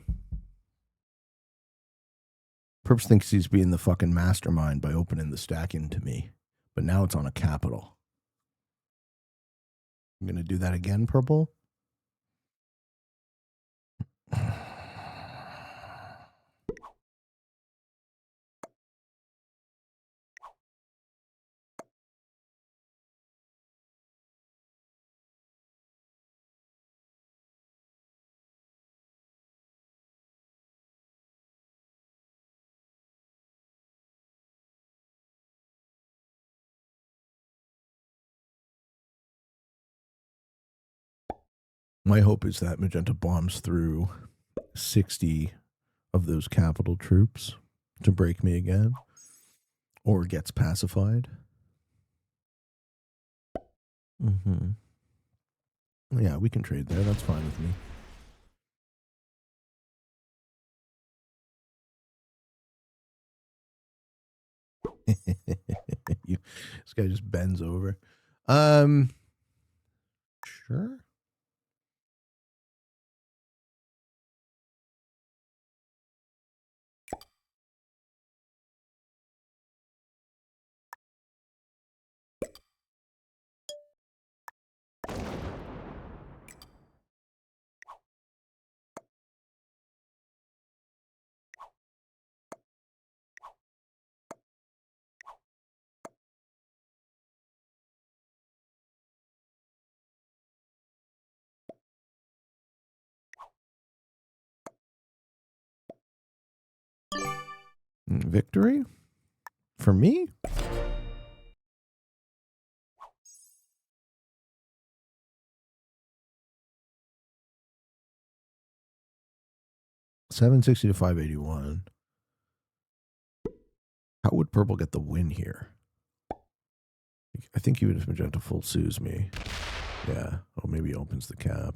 Perps thinks he's being the fucking mastermind by opening the stack into me. But now it's on a capital. I'm going to do that again, purple. My hope is that magenta bombs through 60 of those capital troops to break me again, or gets pacified. Mm-hmm. Yeah, we can trade there. That's fine with me. This guy just bends over. Sure. Victory? For me? $760 to $581. How would purple get the win here? I think even if magenta full sues me. Yeah. Oh, maybe he opens the cap.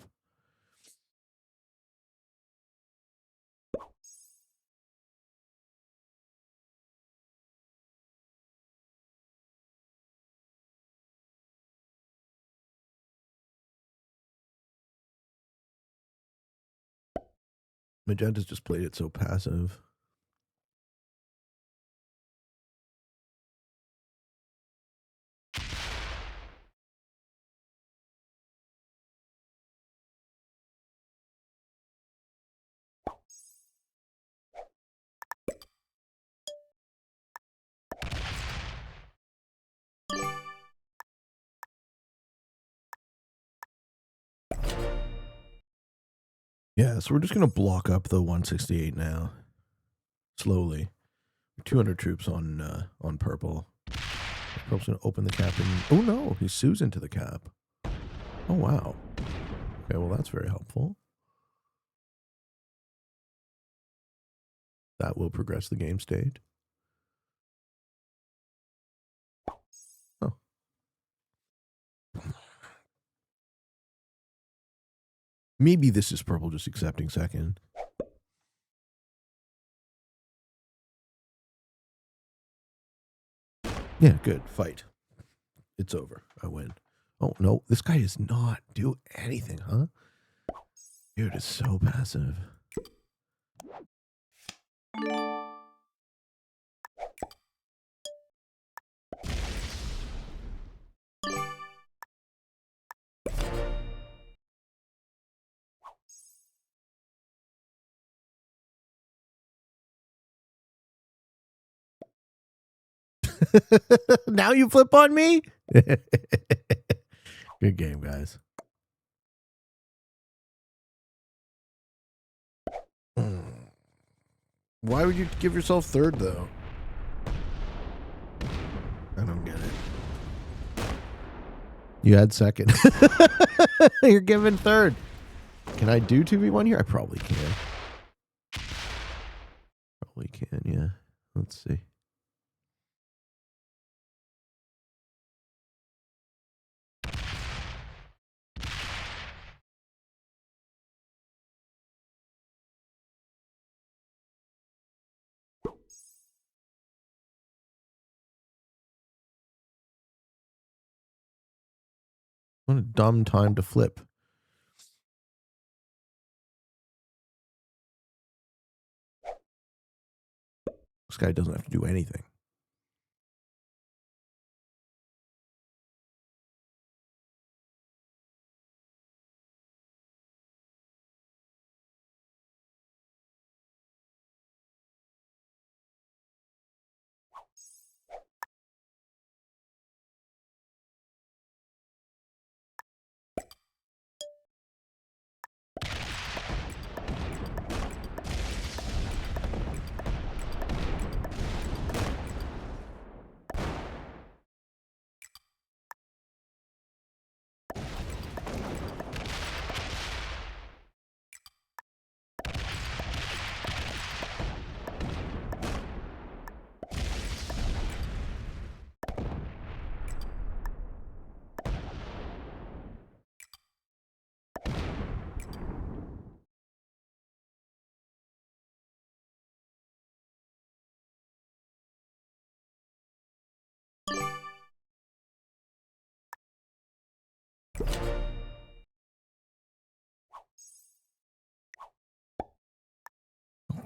Magenta's just played it so passive. Yeah, so we're just going to block up the 168 now. Slowly. 200 troops on purple. Purple's going to open the cap and... Oh, no. He sues into the cap. Oh, wow. Okay, well, that's very helpful. That will progress the game state. Oh. Maybe this is purple just accepting second. Yeah, good. Fight. It's over. I win. Oh, no. This guy does not do anything, huh? Dude, it's so passive. Now you flip on me? Good game, guys. Why would you give yourself third, though? I don't get it. You had second. You're giving third. Can I do 2v1 here? I probably can. Probably can, yeah. Let's see. What a dumb time to flip. This guy doesn't have to do anything.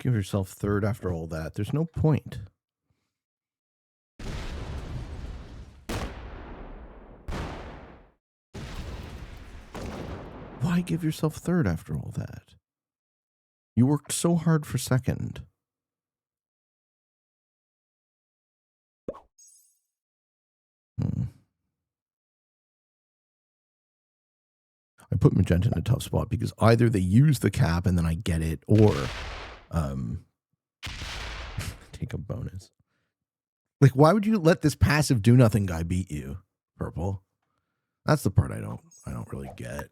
Give yourself third after all that. There's no point. Why give yourself third after all that? You worked so hard for second. I put magenta in a tough spot because either they use the cap and then I get it, or take a bonus. Like, why would you let this passive do nothing guy beat you, purple? That's the part I don't really get.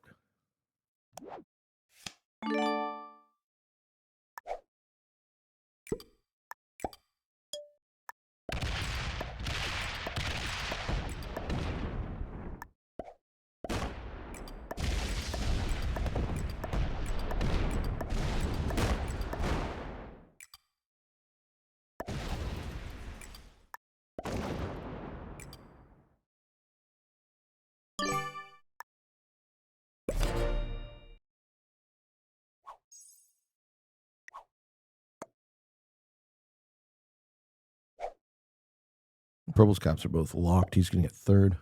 Purple's caps are both locked. He's going to get third.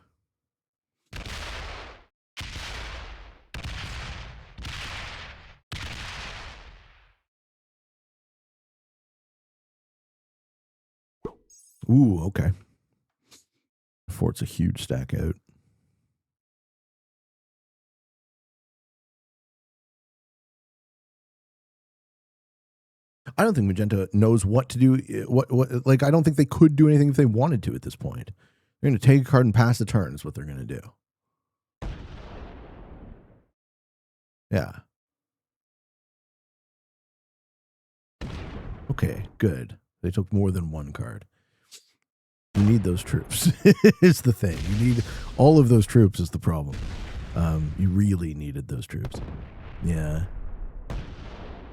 Ooh, okay. Fort's a huge stack out. I don't think magenta knows what to do. Like, I don't think they could do anything if they wanted to at this point. They're going to take a card and pass the turn is what they're going to do. Yeah. Okay, good. They took more than one card. You need those troops is the thing. You need all of those troops is the problem. You really needed those troops. Yeah.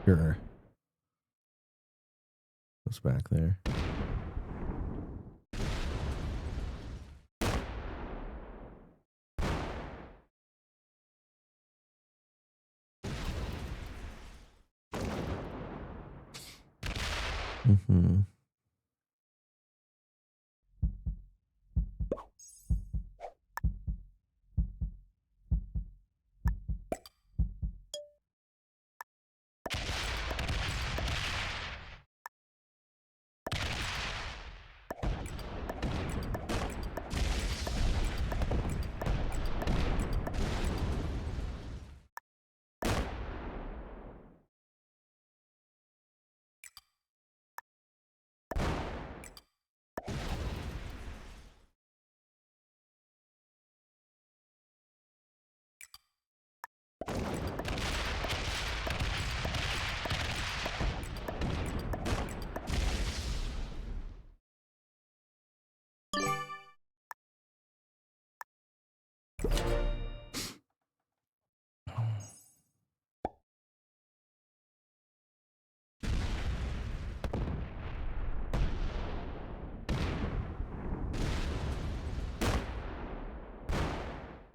Sure. Goes back there. Mm-hmm.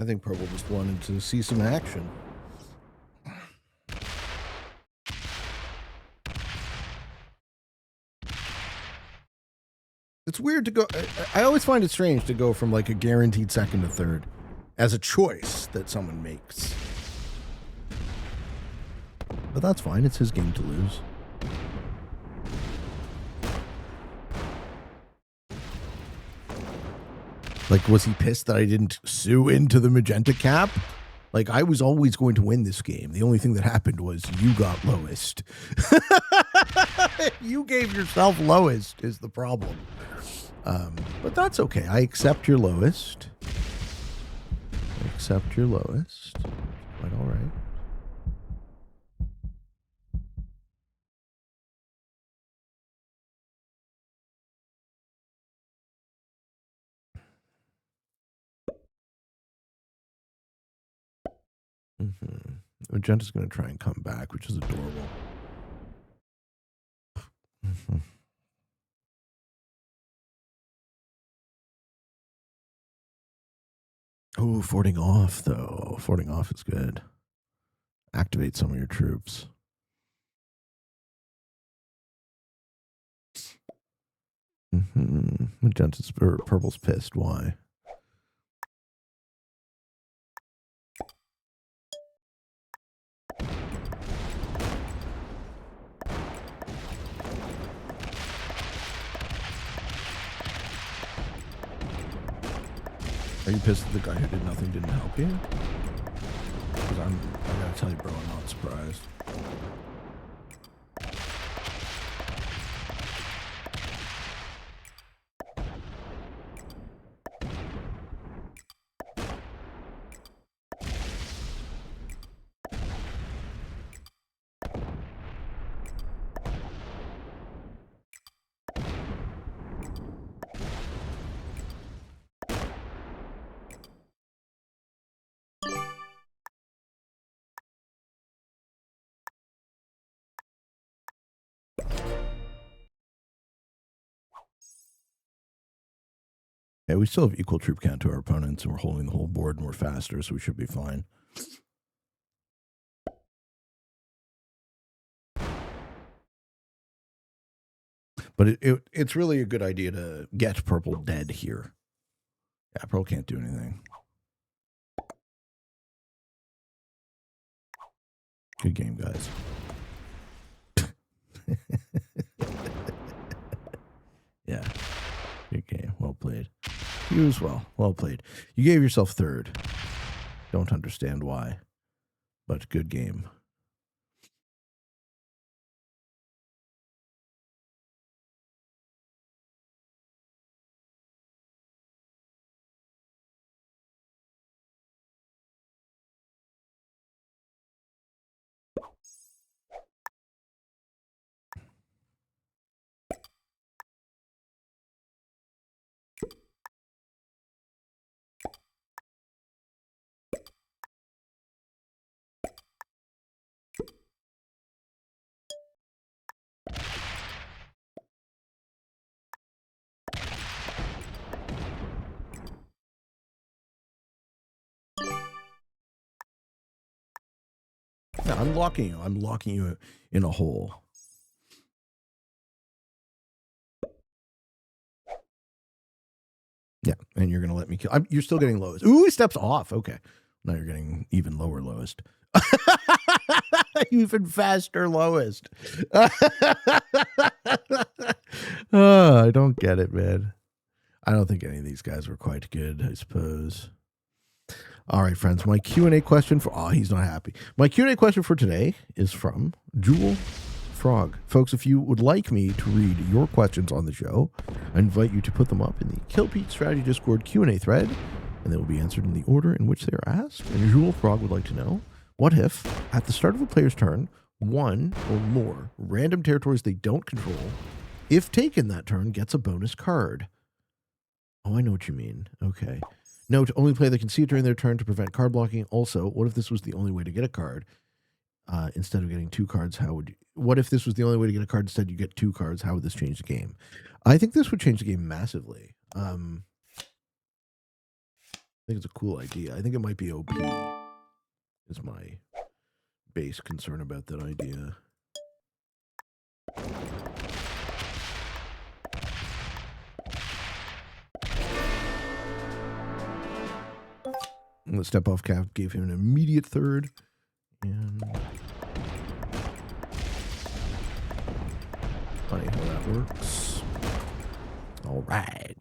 I think purple just wanted to see some action. It's weird to go. I always find it strange to go from like a guaranteed second to third as a choice that someone makes. But that's fine. It's his game to lose. Like, was he pissed that I didn't sue into the magenta cap? Like, I was always going to win this game. The only thing that happened was you got lowest. You gave yourself lowest is the problem. But that's okay. I accept your lowest. I accept your lowest. Quite all right. Mm-hmm. Magenta's going to try and come back, which is adorable. Mm-hmm. Oh, fording off, though. Fording off is good. Activate some of your troops. Magenta's or purple's pissed. Why? Are you pissed that the guy who did nothing didn't help you? Because I gotta tell you, bro, I'm not surprised. Yeah, we still have equal troop count to our opponents, and we're holding the whole board, and we're faster, so we should be fine. But it's really a good idea to get purple dead here. Yeah, purple can't do anything. Good game, guys. Yeah, good game. Well played. You as well. Well played. You gave yourself third. Don't understand why, but good game. No, I'm locking you. I'm locking you in a hole. Yeah, and you're going to let me kill. You're still getting lowest. Ooh, he steps off. Okay. Now you're getting even lower lowest. Even faster lowest. Oh, I don't get it, man. I don't think any of these guys were quite good, I suppose. All right, friends. My Q&A question for... Oh, he's not happy. My Q&A question for today is from Jewel Frog. Folks, if you would like me to read your questions on the show, I invite you to put them up in the Kill Pete Strategy Discord Q&A thread, and they will be answered in the order in which they are asked. And Jewel Frog would like to know, what if, at the start of a player's turn, one or more random territories they don't control, if taken that turn, gets a bonus card? Oh, I know what you mean. Okay. Note, only player that can see it during their turn to prevent card blocking. Also, what if this was the only way to get a card? Instead of getting two cards, what if this was the only way to get a card? Instead, you get two cards. How would this change the game? I think this would change the game massively. I think it's a cool idea. I think it might be OP, is my base concern about that idea. And the step off cap gave him an immediate third. And funny how that works. All right.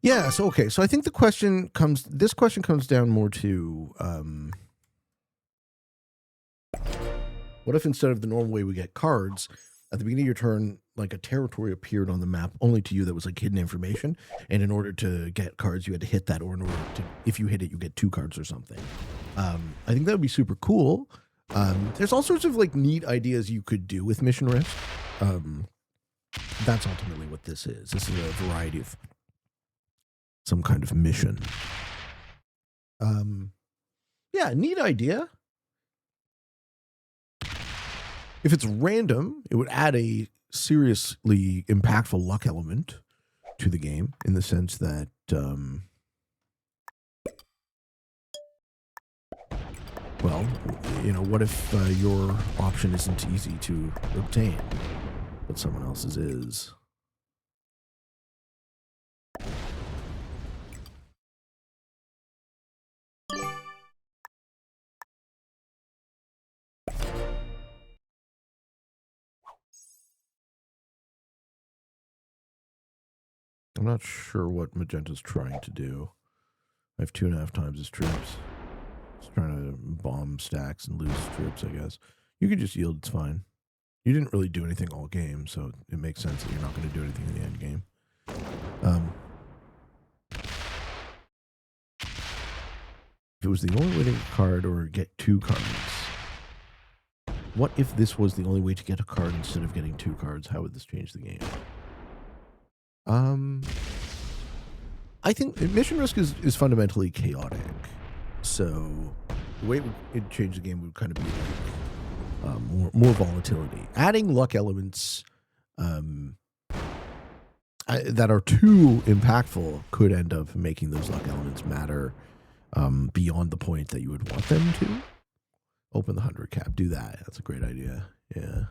Yeah, so okay. So I think this question comes down more to what if instead of the normal way we get cards, at the beginning of your turn, like a territory appeared on the map only to you that was like hidden information, and in order to get cards, you had to hit that, or in order to, if you hit it, you get two cards or something. I think that would be super cool. There's all sorts of like neat ideas you could do with mission risk. That's ultimately what this is. This is a variety of some kind of mission. Yeah, neat idea. If it's random, it would add a seriously impactful luck element to the game, in the sense that well, you know, what if your option isn't easy to obtain, but someone else's is? I'm not sure what Magenta's trying to do. I have 2.5 times his troops. He's trying to bomb stacks and lose troops, I guess. You can just yield, it's fine. You didn't really do anything all game, so it makes sense that you're not going to do anything in the end game. If it was the only way to get a card or get 2 cards, what if this was the only way to get a card instead of getting 2 cards? How would this change the game? I think mission risk is fundamentally chaotic. So the way it changed the game would kind of be like more volatility. Adding luck elements that are too impactful could end up making those luck elements matter beyond the point that you would want them to. Open the 100 cap. Do that. That's a great idea. Yeah.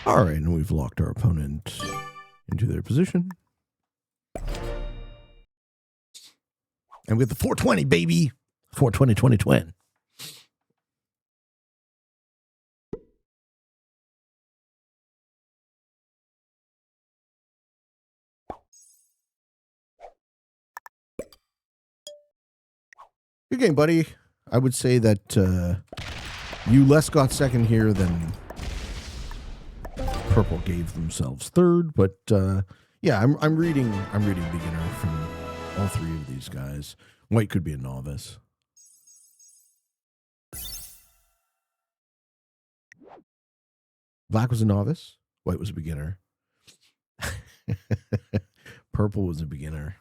All right, and we've locked our opponent into their position. And we have the 420, baby. 420, 2020. Good game, buddy. I would say that you less got second here than purple gave themselves third, but yeah, I'm reading beginner from all 3 of these guys. White could be a novice. Black was a novice. White was a beginner. Purple was a beginner.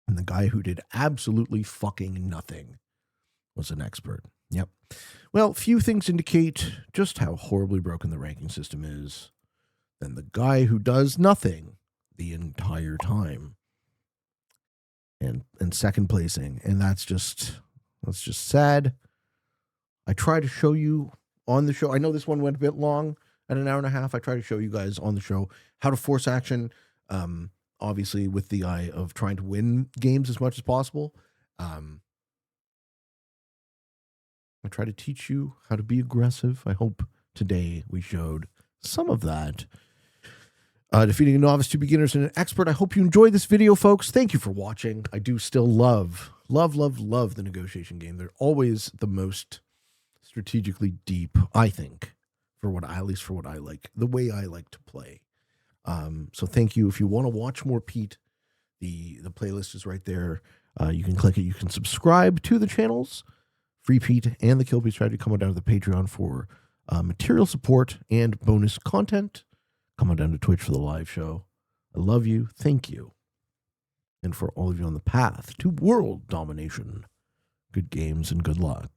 And the guy who did absolutely fucking nothing was an expert. Yep. Well, few things indicate just how horribly broken the ranking system is than the guy who does nothing the entire time and second placing. And that's just sad. I try to show you on the show. I know this one went a bit long at an hour and a half. I try to show you guys on the show how to force action, obviously with the eye of trying to win games as much as possible. I try to teach you how to be aggressive. I hope today we showed some of that. Defeating a novice, 2 beginners, and an expert. I hope you enjoyed this video, folks. Thank you for watching. I do still love the negotiation game. They're always the most strategically deep, I think, at least for what I like, the way I like to play. So thank you. If you want to watch more Pete, the playlist is right there. You can click it. You can subscribe to the channels. Free Pete and the Kill Pete Strategy come on down to the Patreon for material support and bonus content. Come on down to Twitch for the live show. I love you. Thank you. And for all of you on the path to world domination, good games and good luck.